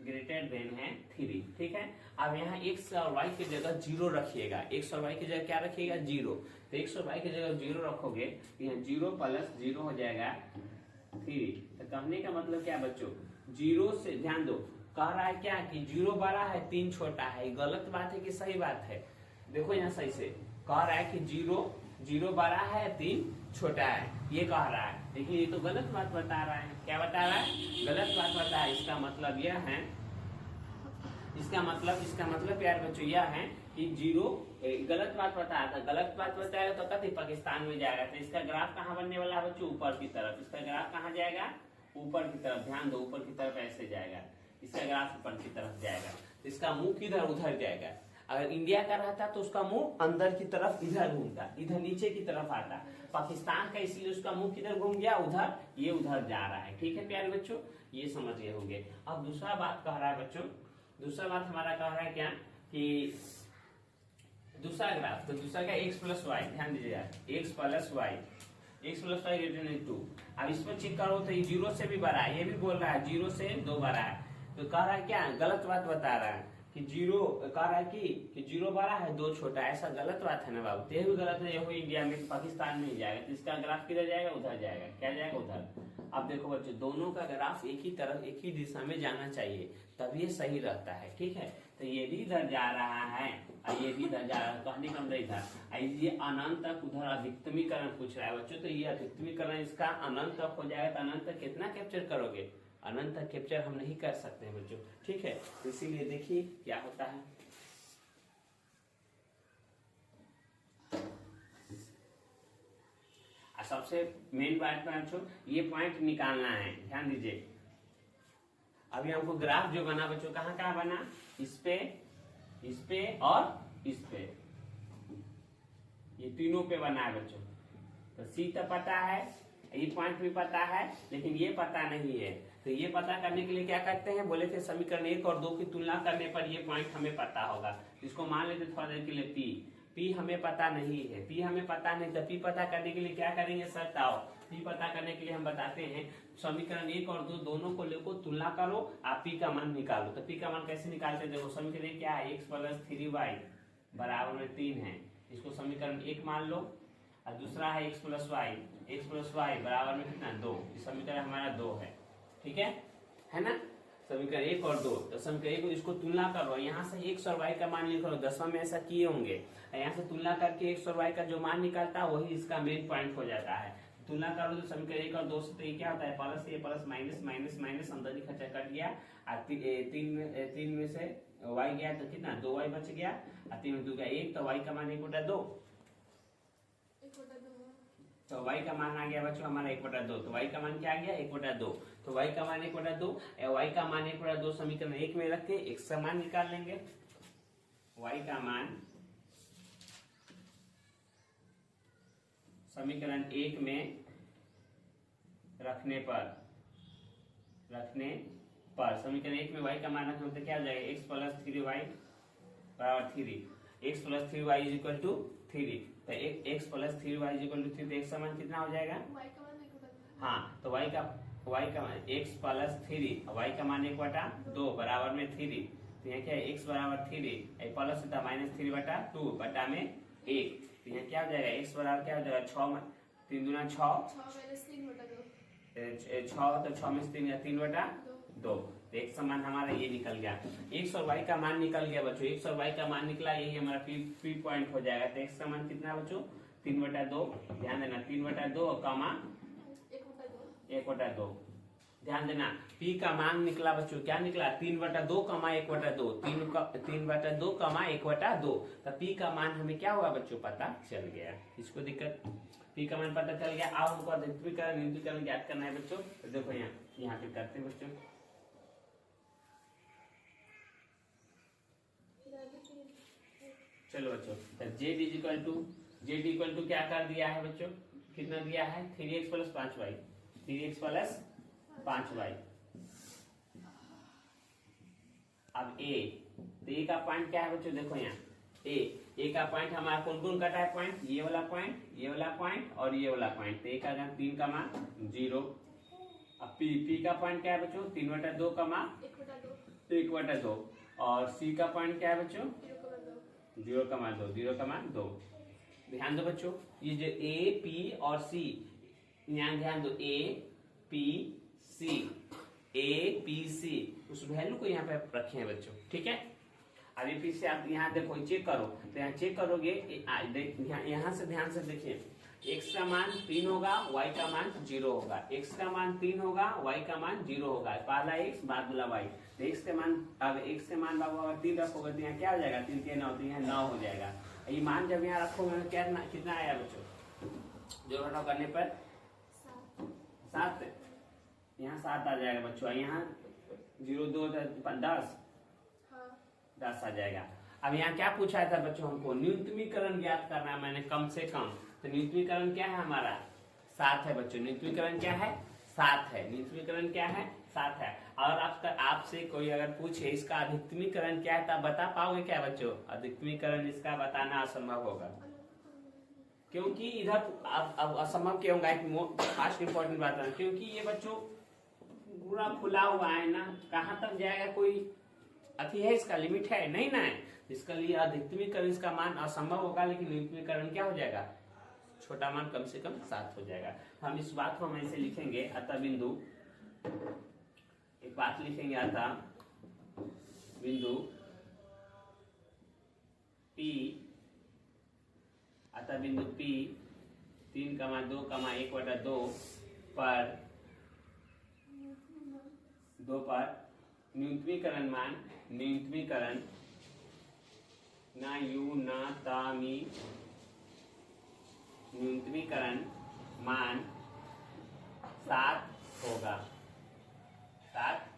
greater than है 3। ठीक है, अब यहाँ x और y की जगह 0 रखिएगा, x और y की जगह क्या रखिएगा 0, तो x और y की जगह 0 रखोगे, यहाँ 0 प्लस 0 हो जाएगा 3। तो कहने का मतलब क्या बच्चों, 0 से, ध्यान दो, कह रहा है क्या कि 0 बड़ा है 3 छोटा है, गलत बात है कि सही बात है, देखो यहाँ सही से कह रहा है कि 0 बड़ा है 3 छोटा है, ये कह रहा है, लेकिन ये तो गलत बात बता रहा है। क्या बता रहा है, गलत बात बता है। इसका मतलब यह है, इसका मतलब यार बच्चों यह है कि 0 गलत बात बताया था, गलत बात बताएगा तो कभी पाकिस्तान में जाएगा। तो इसका ग्राफ कहाँ बनने वाला है बच्चों, ऊपर की तरफ। इसका ग्राफ कहाँ जाएगा, ऊपर की तरफ। ध्यान दो, ऊपर की तरफ ऐसे जाएगा, इसका ग्राफ ऊपर की तरफ जाएगा, तो इसका मुंह किधर, उधर जाएगा। अगर इंडिया का रहता तो उसका मुंह अंदर की तरफ इधर घूमता, इधर नीचे की तरफ आता। पाकिस्तान का इसलिए उसका मुंह किधर घूम गया, उधर, ये उधर जा रहा है। ठीक है प्यारे बच्चों, ये समझ गए होंगे। अब दूसरा बात कह रहा है बच्चों, दूसरा बात हमारा कह रहा है क्या कि दूसरा ग्राफ, तो दूसरा क्या x प्लस वाई, ध्यान दीजिएगा x plus Y greater than 2। अब इसमें चेक करो तो ये 0 से भी बड़ा है, ये भी बोल रहा है 0 से 2 बड़ा है, तो कह रहा है क्या, गलत बात बता रहा है कि 0, कह रहा है कि 0 बड़ा है 2 छोटा है, ऐसा गलत बात है ना बाबू। तो ये भी गलत है, ये हो इंडिया में, पाकिस्तान में ही जाएगा, तो इसका ग्राफ किधर जाएगा, उधर जाएगा। क्या जाएगा, उधर। अब देखो बच्चों, दोनों का ग्राफ एक ही तरफ, एक ही दिशा में जाना चाहिए, तब ये सही रहता है। ठीक है, तो ये भी इधर जा रहा है और ये भी इधर जा रहा है, कहने का मतलब इधर, ये अनंत तक उधर अधिकतमीकरण पूछ रहा है बच्चों, तो ये अधिकतमीकरण इसका अनंत तक हो जाएगा। तो अनंत तक कितना कैप्चर करोगे, अनंत तक कैप्चर हम नहीं कर सकते हैं बच्चों। ठीक है, इसीलिए देखिए क्या होता है। सबसे मेन बात बच्चों, ये पॉइंट निकालना है, ध्यान दीजिए। अभी हमको ग्राफ जो बना बच्चों, कहाँ कहाँ बना, इस पे और इस पे, ये तीनों पे बना है बच्चों। तो सी तो पता है, ये पॉइंट भी पता है, लेकिन ये पता नहीं है। तो ये पता करने के लिए क्या करते हैं, बोले थे समीकरण 1 और 2 की तुलना करने पर ये पॉइंट हमें पता होगा। इसको मान लेते थोड़ा देर के लिए, P हमें पता नहीं है, P हमें पता नहीं, तो P पता करने के लिए क्या करेंगे, सर ताओ पी पता करने के लिए हम बताते हैं समीकरण 1 और 2 दोनों को लेकर तुलना करो, आप पी का मान निकालो। तो पी का मान कैसे निकालते हैं, देखो समीकरण क्या है, x प्लस 3y बराबर में 3 है, इसको समीकरण 1 मान लो। और दूसरा है x प्लस वाई बराबर में कितना 2, समीकरण हमारा 2 है, ठीक है ना। समीकरण 1 और 2, तो समीकरण 1 इसको तुलना करो, यहाँ से x और y का मान निकालो, 10वां में ऐसा किए होंगे, यहाँ से तुलना करके x और y का जो मान निकालता है वही इसका मेन पॉइंट हो जाता है। तुलना करो तो समीकरण 1 और 2 से तो ये क्या होता है, प्लस ये प्लस माइनस माइनस माइनस अंदर ही खर्चा कट गया, और 3 में से y गया तो कितना 2y बच गया, और 3 में 2 का 1, तो y का मान 1/2, तो y का मान आ गया बच्चों हमारा 1/2, तो y का मान क्या आ गया 1/2, तो y का मान 1/2, y का मान 1/2 समीकरण 1 में रख के x का मान निकाल लेंगे। y का मान समीकरण 1 में रखने पर समीकरण 1 में y का मान रखने तो क्या हो जाएगा, x प्लस 3y बराबर 3, x plus 3y is equal to 3, तो x plus 3y is equal to 3, तो x का मान कितना हो जाएगा, हाँ तो y का x प्लस 3 y का मान 1/2 बराबर में 3, तो यहाँ क्या है x बराबर 3 प्लस होता माइनस 3/2 बटा में 1, तो यहाँ क्या हो जाएगा x बराबर क्या हो जाएगा 6, 3 दूना 6, 6 तो 6 में से 3 3/2, तो x का मान हमारा ये निकल गया, x और y का मान निकल गया बच्चों, x और y का मान निकला, यही हमारा पी पॉइंट हो जाएगा। तो x का मान कितना बच्चों 3/2, ध्यान देना 3/2 और कमा 1/2, ध्यान देना p का मान निकला बच्चों, क्या निकला 3/2 कमा 1/2, 3/2 कमा 1/2, तो p का मान हमें क्या हुआ बच्चों पता चल गया, इसको दिक्कत p का मान पता चल गया। अब हमको अधिकतमीकरण ज्ञात करना है बच्चों, तो देखो यहाँ पे करते हैं बच्चों, चलो बच्चों z इक्वल टू क्या कर दिया है बच्चों, कितना दिया है 3x plus 5y, 3x plus 5y। अब a, तो a का पॉइंट क्या है बच्चों, देखो यहाँ a का पॉइंट हमारा कौन कौन कटा है पॉइंट, ये वाला पॉइंट और ये वाला पॉइंट, तो a का 3 का मान 0। अब p का पॉइंट क्या है बच्चों 3/2 का मान 1/2, और c का पॉइंट क्या है बच्चों 0 का मान 2। ध्यान दो बच्चों, ये जो a p और c, यहाँ ध्यान दो a p c उस वैल्यू को यहाँ पे रखे हैं बच्चों, ठीक है। अभी फिर से आप यहाँ देखो चेक करो, तो यहाँ चेक करोगे यहाँ से ध्यान से देखिए, x का मान 3 होगा, y का मान 0 होगा, x का मान 3 होगा, y का मान 0 होगा, पहला x बाद वाला y, तो x के मान अगर x के मान बाबू अगर 3 रखोगे तो यहाँ क्या हो जाएगा 3 के 9, तो यहाँ 9 हो जाएगा। ये मान जब यहाँ रखोगे तो क्या कितना आया बच्चों, जोड़ घटाव करने पर 7, यहाँ 7 आ जाएगा बच्चों, यहाँ 0 2 10 आ जाएगा। अब यहाँ क्या पूछा था बच्चों, हमको न्यूनतमीकरण ज्ञात करना है, मैंने कम से कम, तो न्यूनतमीकरण क्या है हमारा 7 है बच्चों, न्यूनतमीकरण क्या है 7 है, न्यूनतमीकरण क्या है 7 है। और आपसे कोई अगर पूछे इसका अधिकतमीकरण क्या है, तब बता पाओगे क्या बच्चों, अधिकतमीकरण इसका बताना असंभव होगा, क्योंकि इधर अब असंभव क्यों होगा, एक फास्ट इंपॉर्टेंट बात है, क्योंकि ये बच्चों पूरा खुला हुआ है ना, कहाँ तक जाएगा कोई अति है, इसका लिमिट है नहीं ना है, इसके लिए अधिकतमीकरण इसका मान असंभव होगा, लेकिन न्यूनतमीकरण क्या हो जाएगा छोटा मान कम से कम 7 हो जाएगा। हम इस बात को हम ऐसे लिखेंगे, अतः बिंदु, एक बात लिखेंगे, अतः बिंदु P 3,2,1/2 पर न्यूनतमीकरण मान 7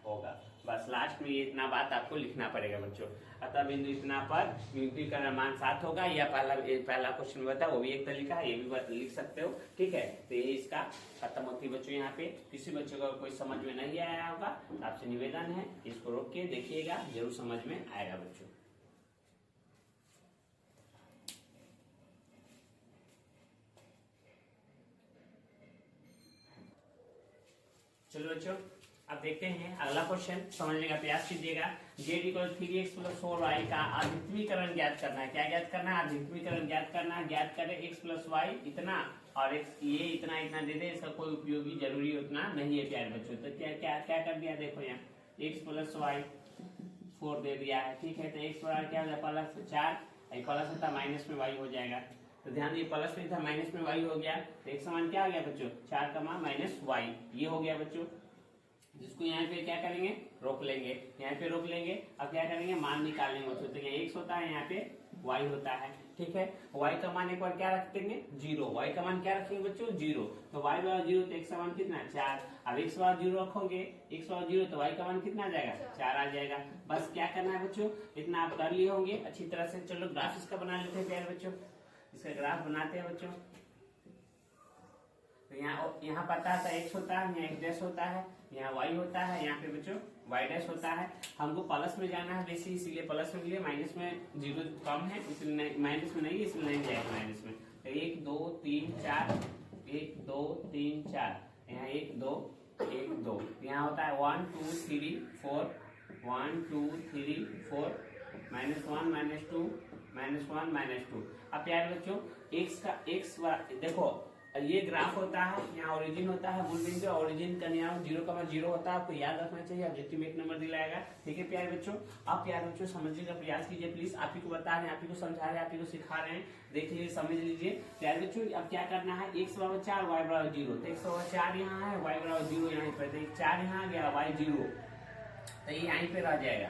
होगा। बस लास्ट में ये इतना बात आपको लिखना पड़ेगा बच्चों, अतः बिंदु इतना पर न्यूनतमीकरण मान 7 होगा, या पहला क्वेश्चन में बता वो भी एक तरीका है, ये भी लिख सकते हो, ठीक है। तो ये इसका खत्म होती बच्चों। यहाँ पे किसी बच्चों को कोई समझ में नहीं आया होगा, आपसे निवेदन है इसको रोक के देखिएगा, जरूर समझ में आएगा बच्चों। चलो बच्चों अब देखते हैं अगला क्वेश्चन, समझने का प्रयास कीजिएगा। z equal 3x plus 4y का अधिकतमीकरण ज्ञात करना है। क्या ज्ञात करना है? अधिकतमीकरण ज्ञात करना है। ज्ञात करें x प्लस वाई इतना और x ये इतना इतना दे दे, इसका कोई उपयोगी जरूरी उतना नहीं है प्यारे बच्चों। तो क्या क्या क्या कर दिया, देखो यहाँ x प्लस वाई 4 दे दिया है, ठीक है। तो x बराबर क्या हो जाए, प्लस 4, प्लस होता माइनस में y हो जाएगा। तो ध्यान दिए प्लस में था माइनस में y हो गया, तो एक समान क्या आ गया बच्चों, 4 कमा माइनस वाई, ये हो गया बच्चों। जिसको यहाँ पे क्या करेंगे, रोक लेंगे, यहाँ पे रोक लेंगे। अब क्या करेंगे, मान निकालेंगे बच्चों। तो यहाँ x होता है, यहाँ पे y होता है, ठीक है। y का मान एक बार क्या रख देंगे, 0। y का मान क्या रखेंगे बच्चों, 0। तो y बराबर 0, तो x का मान कितना, 4। अब x बराबर 0 रखोगे, x बराबर 0 तो y का मान कितना आ जाएगा, 4 आ जाएगा। बस क्या करना है बच्चों, इतना आप कर लिए होंगे अच्छी तरह से। चलो ग्राफ इसका बना लेते हैं प्यारे बच्चों, इसका ग्राफ बनाते हैं बच्चों। तो यहाँ पता था x होता है, यहाँ x डैश होता है, यहाँ y होता है, यहाँ पे बच्चों y डैश होता है। हमको प्लस में जाना है वैसे, इसीलिए प्लस में लिए, माइनस में 0 कम है इसलिए माइनस में नहीं, इसलिए नहीं जाएगा माइनस में। तो 1 2 3 4, 1 2 3 4, यहाँ 1 2 1 2, यहाँ होता है 1 2 3 4, 1 2 3 4, -1 -2 -1 -2। अब प्यारे बच्चों x का x देखो ये ग्राफ होता है, यहाँ ओरिजिन होता है, मूल बिंदु ओरिजिन का यहाँ 0,0 होता है, आपको याद रखना चाहिए। ऑब्जेक्टिव में 1 नंबर दिलाएगा, ठीक है प्यारे बच्चों। आप प्यारे बच्चों समझने का प्रयास कीजिए प्लीज, आप ही को बता रहे हैं, आप ही को समझा रहे हैं, आप ही को सिखा रहे हैं, देख लीजिए समझ लीजिए प्यारे बच्चों। अब क्या करना है, x बराबर 4 y बराबर 0, तो x बराबर 4 यहाँ है, y बराबर 0 यहाँ पे, तो 4 यहाँ आ गया, y 0, तो ये यहीं पे रह जाएगा।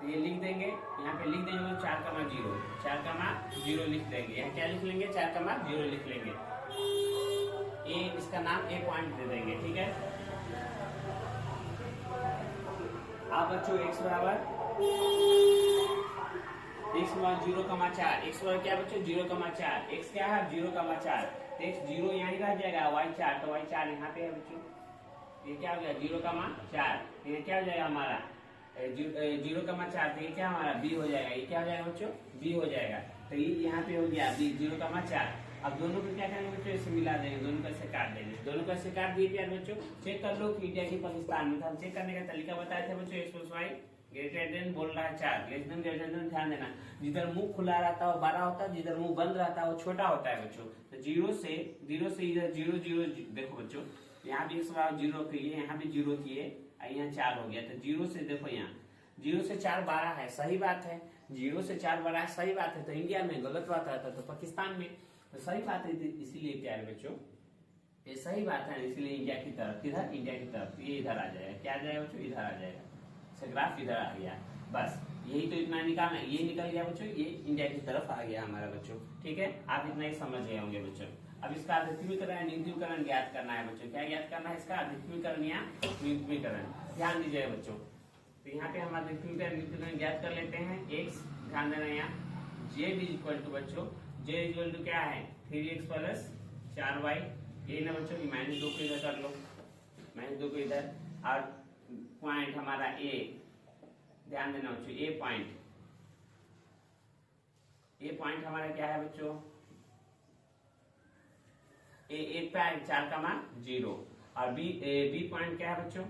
तो ये लिख देंगे, यहाँ पे लिख देंगे 4,0, 4,0 लिख देंगे। यहाँ क्या लिख लेंगे, 4,0 लिख लेंगे। ए इसका नाम ए पॉइंट दे देंगे, ठीक है। आप बच्चों x बराबर 0,4, x बराबर क्या बच्चों 0,4, x क्या है 0,4, तो x 0 यहाँ रह जाएगा, y 4, तो y 4 यहाँ पे है बच्चों। ये क्या हो गया 0,4, ये क्या हो जाएगा हमारा 0,4, तो ये क्या हमारा b हो जाएगा। ये क्या हो जाएगा बच्चों, b हो जाएगा। तो ये यहाँ पे हो गया b 0,4। अब दोनों को क्या करेंगे बच्चों, इसे मिला देंगे, दोनों को ऐसे काट देंगे, दोनों को ऐसे काट दिए प्यारे बच्चों। चेक कर लो कि इंडिया की पाकिस्तान में था, हम चेक करने का तरीका बताए थे बच्चों। x + y ग्रेटर देन बोल रहा है 4, लेस देन ग्रेटर देन, ध्यान देना जिधर मुंह खुला रहता है वो बड़ा होता है, जिधर मुंह बंद रहता है वो छोटा होता है बच्चों। तो 0 से इधर 0 0, देखो बच्चों यहाँ भी x बराबर 0 किए, यहाँ भी 0 किए, यहाँ 4 हो गया। तो 0 से देखो यहाँ 0 से 4 12 है, सही बात है। 0 से 4 12 है, सही बात है। तो इंडिया में गलत बात आता तो पाकिस्तान में तो सही बात है, इसीलिए प्यारे बच्चों ये सही बात है, इसलिए इंडिया की तरफ, किधर इंडिया की तरफ, ये इधर आ जाएगा। क्या आ जाएगा बच्चों, इधर आ जाएगा। ग्राफ इधर आ गया, बस यही तो इतना निकालना, ये निकल गया बच्चों, ये इंडिया की तरफ आ गया हमारा बच्चों, ठीक है। आप इतना ही समझ गए होंगे बच्चों। अब इसका अधिकतमीकरण न्यूनतमीकरण ज्ञात करना है बच्चों। क्या ज्ञात करना है, इसका अधिकतमीकरण या न्यूनतमीकरण। ध्यान दीजिए बच्चों, तो यहाँ पे हम अधिकतमीकरण ज्ञात कर लेते हैं। x ध्यान देना, यहाँ z इक्वल टू बच्चों, z इक्वल टू क्या है 3x प्लस 4y, ये ना बच्चों की -2 को इधर कर लो, -2 को इधर, और पॉइंट हमारा a, ध्यान देना बच्चों a पॉइंट हमारा क्या है बच्चों, एक पॉइंट 4,0, और b पॉइंट क्या है बच्चों,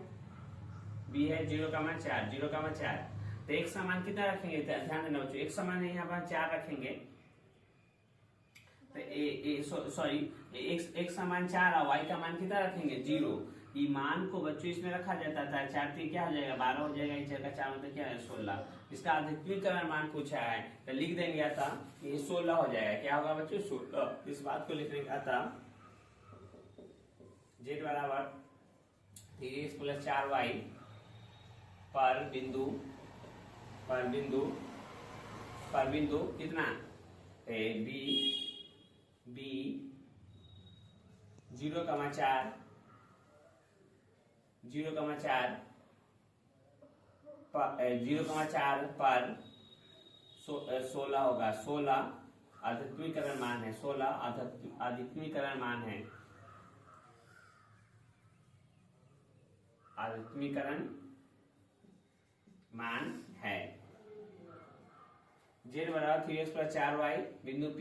b है 0,4। तो एक समान कितना रखेंगे, ध्यान देना बच्चों, एक समान है यहाँ पर 4 रखेंगे, तो सॉरी एक समान 4 और y का मान कितना रखेंगे 0। ये मान को बच्चों इसमें रखा जाता था, 4 3 क्या हो जाएगा 12 हो जाएगा, 4 का 4 मतलब क्या है 16। इसका अधिकतमीकरण मान पूछा है तो लिख देंगे था ये 16 हो जाएगा। क्या होगा बच्चों 16। इस बात को लिखने का था z बराबर 3x प्लस 4y पर बिंदु कितना b 0,4 पर 16 होगा। 16 अधिकतमीकरण मान है, 16 अधिकतमीकरण मान है, अधिकतमीकरण मान है। जेड बराबर 3x प्लस 4y, बिंदु P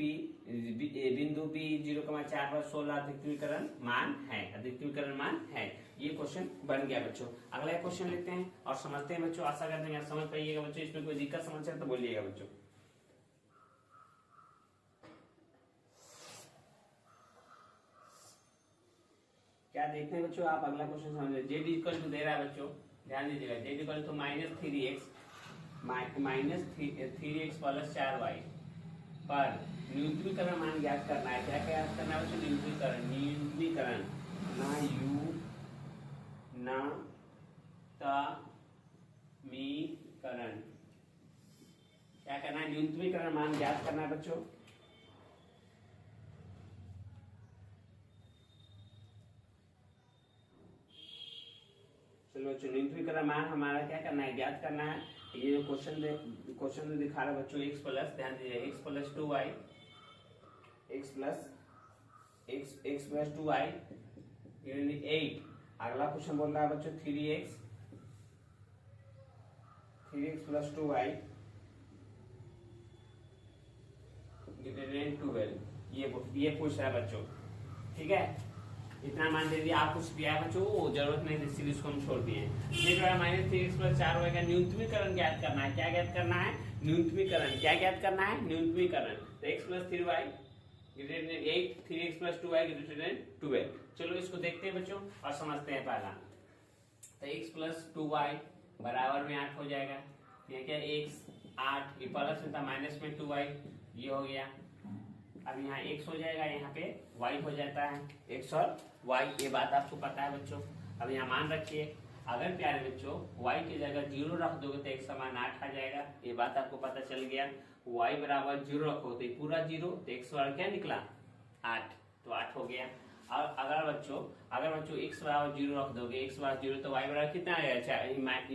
0,4 पर 16 अधिकतमीकरण मान है, अधिकतमीकरण मान है। ये क्वेश्चन बन गया बच्चों। अगला क्वेश्चन लेते हैं और समझते हैं बच्चों। आशा करते हैं आप समझ पाइएगा बच्चों। इसमें कोई दिक्कत समस्या तो बोलिएगा बच्चों। क्या देखते हैं बच्चों आप? अगला क्वेश्चन समझ। जेड इक्वल टू दे रहा है बच्चों, ध्यान दीजिएगा। Z equal to minus three X plus 4y पर न्यूनतमीकरण मान ज्ञात करना है। क्या ज्ञात करना है बच्चों? न्यूनतमीकरण। न्यूनतमीकरण ना यू ना तमीकरण, क्या करना है? न्यूनतमीकरण मान ज्ञात करना है बच्चों। चलो बच्चों, न्यूनतमीकरण मान हमारा क्या करना है? ज्ञात करना है। ये जो क्वेश्चन दिखा रहा है बच्चों, x प्लस, ध्यान दीजिए, x plus 2y, x plus 2y 8। अगला क्वेश्चन बोल रहा है बच्चों 3x प्लस 2y ग्रेटर 12। ये पूछ रहा है बच्चों, ठीक है। इतना मान दे दिया, आप कुछ दिया है बच्चों, वो जरूरत नहीं, इसीलिए इसको हम छोड़ दिए। माइनस 3x प्लस 4y का न्यूनतमीकरण ज्ञात करना है। क्या ज्ञात करना है? न्यूनतमीकरण। क्या ज्ञात करना है? न्यूनतमीकरण। तो x plus 3y greater than 8, 3x plus 2y greater than 12। चलो इसको देखते हैं बच्चों और समझते हैं पहला। तो x प्लस 2y बराबर में 8 हो जाएगा। ये क्या? x 8, ये प्लस में था, माइनस में 2y, ये हो गया। अब यहाँ x हो जाएगा, यहाँ पे y हो जाता है, x और y, ये बात आपको पता है बच्चों। अब यहाँ मान रखिए, अगर प्यारे बच्चों y की जगह 0 रख दोगे तो x समान 8 आ जाएगा। ये बात आपको पता चल गया। y बराबर 0 रखो तो पूरा 0, तो x बराबर क्या निकला? 8, तो 8 हो गया। और अगर बच्चों x बराबर 0 रख दोगे, x बराबर 0, तो y बराबर कितना आएगा?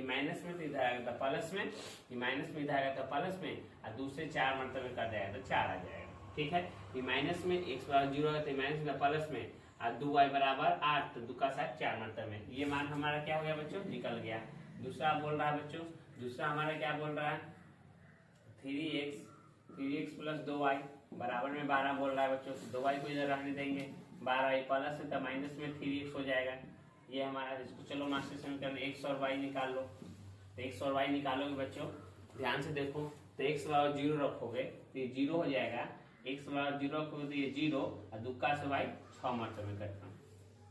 माइनस में तो इधर आएगा तो प्लस में, माइनस में इधर आएगा तो प्लस में, और दूसरे 4 मरतबे कर जाएगा तो 4 आ जाएगा, ठीक है। ये माइनस में x बराबर 0 है तो माइनस में प्लस में, और 2y बराबर 8, तो 2 का 7 4 मरतबे में। ये मान हमारा क्या हो गया बच्चों? निकल गया। दूसरा बोल रहा है बच्चों, दूसरा हमारा क्या बोल रहा है? 3x प्लस 2y बराबर में 12 बोल रहा है बच्चों। 2y को इधर रहने देंगे, 12 प्लस है तो माइनस में 3x हो जाएगा। ये हमारा, इसको चलो मास्टर समीकरण x और y निकाल लो। तो x और y निकालोगे बच्चों, ध्यान से देखो, तो x बराबर 0 रखोगे तो ये 0 हो जाएगा। x बराबर 0 रखोगे तो ये 0, और दुक्का से y 6 मरतबे में करता हूँ।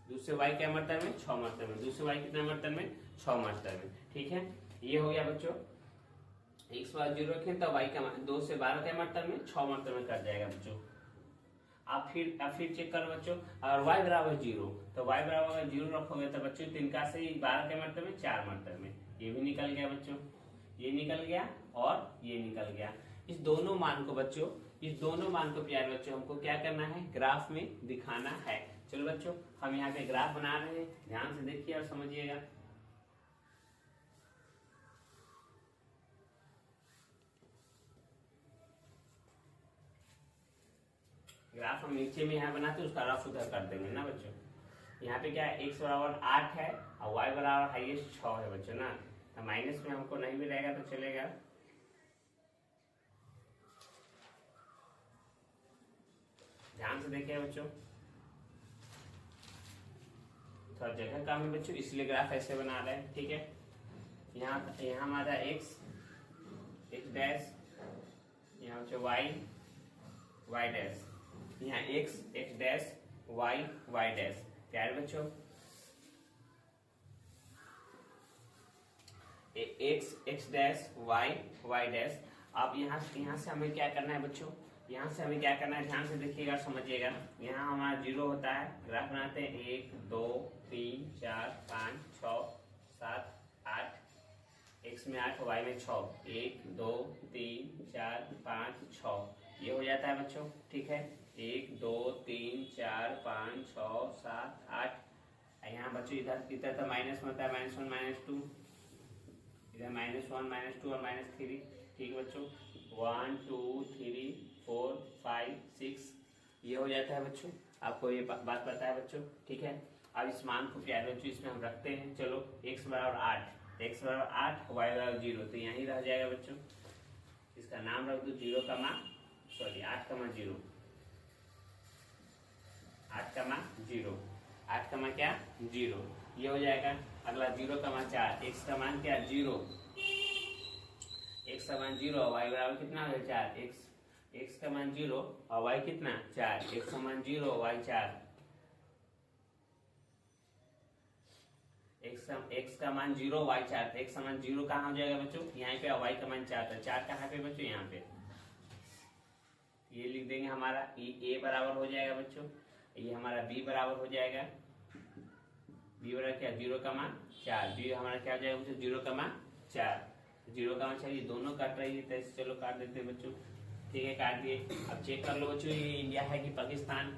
दूसरे y क्या मरतबे में? 6 मरतबे में। दूसरे y कितना मरतबे में? 6 मरतबे में, ठीक है। ये हो गया बच्चों। x बराबर 0 रखें तो y का 2 से 12 क्या मरतबे में? 6 मरतबे में कर जाएगा बच्चों। आप फिर चेक करो बच्चों, और y बराबर 0, तो y बराबर 0 रखोगे तो बच्चों 3 का से 12 के मरतबे में 4 मरतबे में। ये भी निकल गया बच्चों, ये निकल गया और ये निकल गया। इस दोनों मान को प्यारे बच्चों हमको क्या करना है? ग्राफ में दिखाना है। चलो बच्चों, हम यहाँ पे ग्राफ बना रहे हैं, ध्यान से देखिए और समझिएगा। ग्राफ हम नीचे में यहाँ बनाते हैं, उसका रफ उधर कर देंगे ना बच्चों। यहाँ पे क्या है? x बराबर 8 है और y बराबर हाईएस्ट 6 है बच्चों ना। तो माइनस में हमको नहीं भी रहेगा तो चलेगा। ध्यान से देखिए बच्चों, थोड़ा जगह कम है बच्चों, इसलिए ग्राफ ऐसे बना रहे हैं, ठीक है। यहाँ हमारा x डैश, यहाँ बच्चों y डैश, यहाँ x डैश, y डैश। प्यारे बच्चों, x डैश, y डैश। अब यहाँ से हमें क्या करना है बच्चों? यहाँ से हमें क्या करना है? ध्यान से देखिएगा, समझिएगा। यहाँ हमारा 0 होता है, ग्राफ बनाते हैं 1 2 3 4 5 6 7 8, x में 8 y में 6, 1 2 3 4 5 6, ये हो जाता है बच्चों, ठीक है। 1 2 3 4 5 6 7 8। यहाँ बच्चों इधर तो माइनस में होता है, -1 -2, इधर -1 -2 और -3, ठीक है बच्चों। 1 2 3 4 5 6, ये हो जाता है बच्चों। आपको ये बात पता है बच्चों, ठीक है। अब इस मान को प्यारे बच्चों इसमें हम रखते हैं। चलो x बराबर 8, x बराबर 8, y बराबर 0, तो यहीं रह जाएगा बच्चों। इसका नाम रख दो 8 कमा 0, 8 कमा क्या 0, ये हो जाएगा। अगला 0 कमा 4, x का मान क्या 0, x का मान 0 और y बराबर कितना हो 4, x का मान 0 और y कितना 4, x का मान 0 y 4, x का मान 0 y 4, x का मान 0 कहाँ हो जाएगा बच्चों, यहाँ पे, y का मान 4 था, 4 कहाँ पे बच्चों, यहाँ पे, ये लिख देंगे हमारा a बराबर हो जाएगा बच्चों, ये हमारा b बराबर हो जाएगा, b बराबर क्या 0 का मान 4, b हमारा क्या हो जाएगा बच्चों 0 का मान 4, 0 का मान 4, ये दोनों काट रही है, तो चलो काट देते हैं बच्चों, ठीक है काट दिए। अब चेक कर लो बच्चों ये इंडिया है कि पाकिस्तान,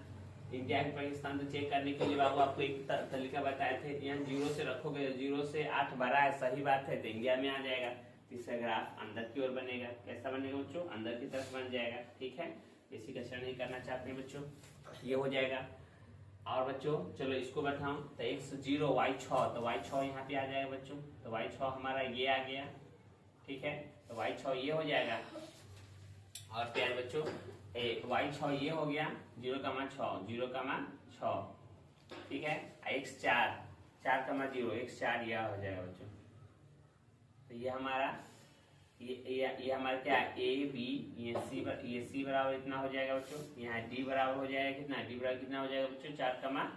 इंडिया है पाकिस्तान, तो चेक करने के लिए बाबू आपको एक तरीका बताए थे, यहाँ 0 से रखोगे, 0 से 8 बड़ा है, सही बात है, तो इंडिया में आ जाएगा, तीसरा ग्राफ अंदर की ओर बनेगा, कैसा बनेगा बच्चों, अंदर की तरफ बन जाएगा, ठीक है, इसी का श्रेणी नहीं करना चाहते हैं बच्चों, ये हो जाएगा। और बच्चों चलो इसको बैठाऊं, तो x 0 y 6, तो y 6 यहाँ पे आ जाएगा बच्चों, तो y 6 हमारा ये आ गया, ठीक है, तो y 6 ये हो जाएगा। और प्यारे बच्चों y 6 ये हो गया 0 का मान 6, ठीक है, x 4 का मान 0, x 4 यह हो जाएगा बच्चों। तो ये हमारा ये हमारा क्या a b ये c बराबर इतना हो जाएगा बच्चों, यहाँ d बराबर हो जाएगा कितना, d बराबर कितना हो जाएगा बच्चों 4 का मान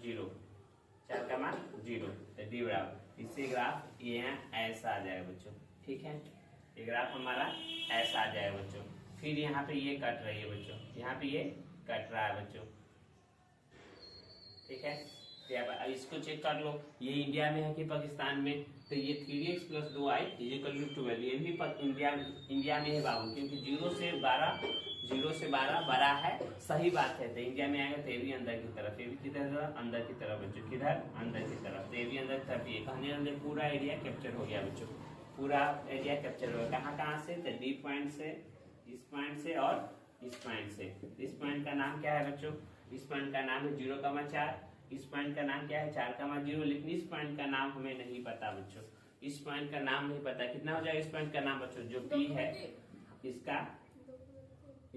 0, तो d बराबर, इससे ग्राफ ये ऐसा आ जाएगा बच्चों, ठीक है, ये ग्राफ हमारा ऐसा आ जाएगा बच्चों। फिर यहाँ पे ये कट रही है बच्चों, यहाँ पे ये कट रहा है बच्चों, ठीक है, अब इसको चेक कर लो, ये इंडिया में है कि पाकिस्तान में, तो ये 3x + 2y = 12, ये भी इंडिया में है बाबू, क्योंकि 0 से 12 बड़ा है, सही बात है, तो इंडिया में आएगा, तो ये भी अंदर की तरफ, ये भी किधर अंदर की तरफ बच्चों, किधर अंदर की तरफ, तो ये भी अंदर की तरफ, ये कहने अंदर पूरा एरिया कैप्चर हो गया बच्चों, पूरा एरिया कैप्चर हो गया, कहाँ से, तो डी पॉइंट से, इस पॉइंट से और इस पॉइंट से। इस पॉइंट का नाम क्या है बच्चों, इस पॉइंट का नाम है 0 का मान 4, इस पॉइंट का नाम क्या है 4 का मान 0, लेकिन इस पॉइंट का नाम हमें नहीं पता बच्चों, इस पॉइंट का नाम नहीं पता, कितना हो जाएगा इस पॉइंट का नाम बच्चों, जो P है इसका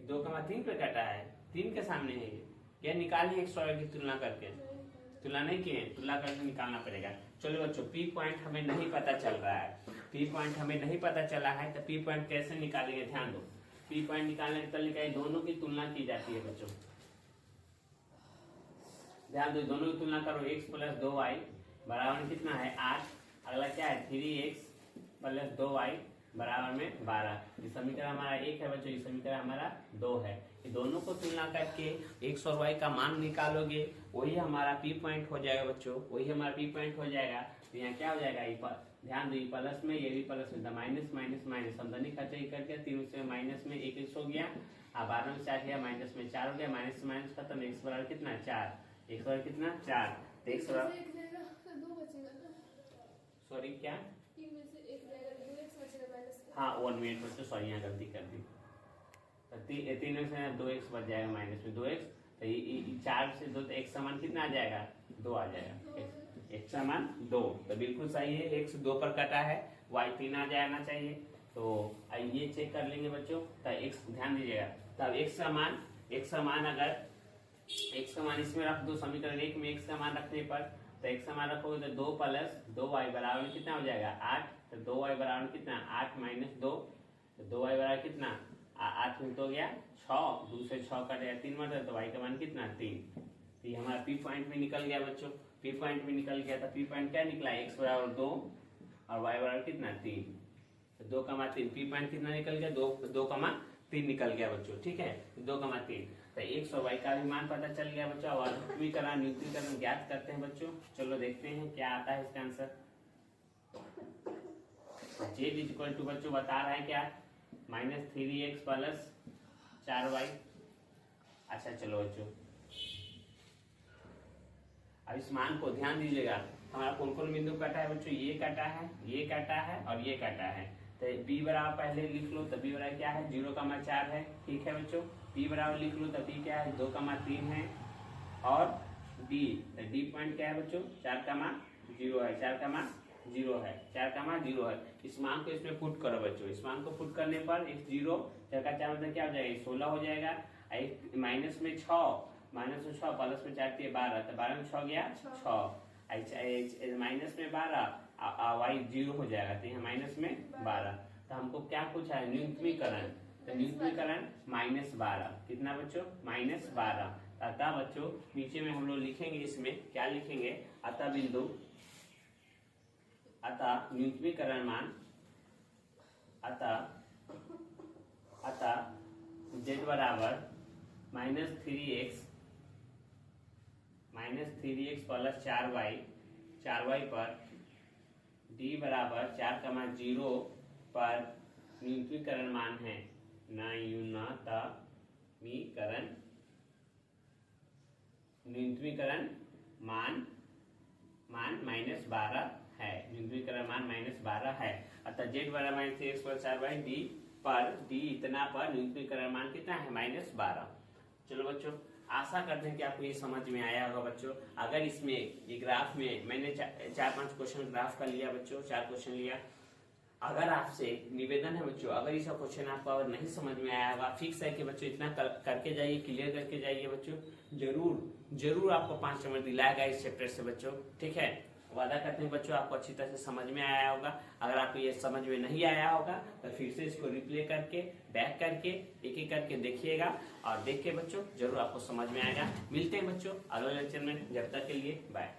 2,3 पे कटा है, 3 के सामने है, क्या निकालिए x और की तुलना करके, तुलना नहीं किए, तुलना करके निकालना पड़ेगा। चलो बच्चों P पॉइंट हमें नहीं पता चल रहा है, P पॉइंट हमें नहीं पता चला है, तो P पॉइंट कैसे निकालेंगे, ध्यान दो, P पॉइंट निकालने के तरीका दोनों की तुलना की जाती है बच्चों, ध्यान दो, दोनों की तुलना करो, x + 2y बराबर कितना है 8, अगला क्या है 3x + 2y बराबर में 12, ये समीकरण हमारा 1 है बच्चों, ये समीकरण हमारा 2 है, ये दोनों को तुलना करके x और y का मान निकालोगे, वही हमारा P पॉइंट हो जाएगा बच्चों, वही हमारा P पॉइंट हो जाएगा। तो यहाँ क्या हो जाएगा, ध्यान दो, प्लस में, ये भी प्लस में, माइनस माइनस माइनस, हमदनी खर्चा कर दिया, 3 से माइनस में 1 हो गया, 12 में 4 गया, माइनस में 4 हो गया, माइनस से माइनस खत्म, x बराबर कितना 4, x बराबर कितना 4, तो x बराबर, सॉरी क्या, हाँ 1 मिनट बच्चों, सॉरी यहाँ गलती कर दी, 3 में से 2x बच जाएगा, माइनस में 2x, तो ये 4 से 2, तो x समान कितना आ जाएगा 2 आ जाएगा, x समान 2, तो बिल्कुल सही है, x 2 पर कटा है, y 3 आ जाना चाहिए, तो ये चेक कर लेंगे बच्चों, तो x ध्यान दीजिएगा, तब x का मान अगर x का मान इसमें रख दो, समीकरण 1 में x का मान रखने पर, तो x का मान रखोगे तो 2 + 2y बराबर कितना हो जाएगा 8, तो 2y बराबर कितना 8 - 2, तो 2y बराबर कितना 8 में तो हो गया 6, 2 से 6 कट गया 3 मतलब, तो y का मान कितना 3, तो ये हमारा P पॉइंट में निकल गया बच्चों, P पॉइंट में निकल गया, तो P पॉइंट क्या निकला x बराबर 2 और y बराबर कितना 3, तो 2 का मान 3, P पॉइंट कितना निकल गया 2 का मान 3 निकल गया बच्चों, ठीक है, 2 का मान 3, तो x और y का भी मान पता चल गया बच्चों। और ध्रुवीकरण न्यूट्रीकरण ज्ञात करते हैं बच्चों, चलो देखते हैं क्या आता है इसका आंसर। z = बच्चों बता रहा है क्या -3x + 4y। अच्छा चलो बच्चों अब इस मान को ध्यान दीजिएगा, हमारा कौन कौन बिंदु कटा है बच्चों, ये कटा है, ये कटा है और ये कटा है, तो b बराबर पहले लिख लो, तो b बराबर क्या है 0 का मान 4 है, ठीक है बच्चों, p बराबर लिख लो, तो p क्या है 2 का मान 3 है, और d, तो d पॉइंट क्या है बच्चों 4 का मान 0 है, 4 का मान जीरो है, 4, 0 है। इस मान को इसमें पुट करो बच्चों। इस मान को पुट करने पर एक 0 4 का 4 मतलब क्या हो जाएगा, 16 हो जाएगा। एक माइनस में 6, प्लस में 4 12, तो 12 में 6 गया 6, माइनस में 12 वाई 0 हो जाएगा, तो यहाँ माइनस में 12। तो हमको क्या पूछा है, न्यूनतमीकरण। तो न्यूनतमीकरण -12 कितना बच्चों, -12। अतः बच्चों नीचे में हम लोग लिखेंगे, इसमें क्या लिखेंगे, अतः बिंदु, अतः न्यूनतमीकरण मान, अतः z बराबर -3x प्लस 4y पर d बराबर 4, 0 पर न्यूनतमीकरण मान है, न्यूनतमीकरण मान -12 है, न्यूनतमीकरण मान -12 है। अतः z बराबर -3x प्लस 4y d पर d इतना पर न्यूनतमीकरण मान कितना है, -12। चलो बच्चों, आशा करते हैं कि आपको ये समझ में आया होगा बच्चों। अगर इसमें ये ग्राफ में मैंने 4-5 क्वेश्चन ग्राफ का लिया बच्चों, 4 क्वेश्चन लिया। अगर आपसे निवेदन है बच्चों, अगर ये सब क्वेश्चन आपको अगर नहीं समझ में आया होगा, फिक्स है कि बच्चों इतना करके जाइए, क्लियर करके जाइए बच्चों। जरूर आपको 5 नंबर दिलाएगा इस चैप्टर से बच्चों, ठीक है। वादा करते हैं बच्चों आपको अच्छी तरह से समझ में आया होगा। अगर आपको ये समझ में नहीं आया होगा तो फिर से इसको रिप्ले करके, बैक करके, एक करके देखिएगा, और देख के बच्चों जरूर आपको समझ में आएगा। मिलते हैं बच्चों अगले लेक्चर में, जब तक के लिए बाय।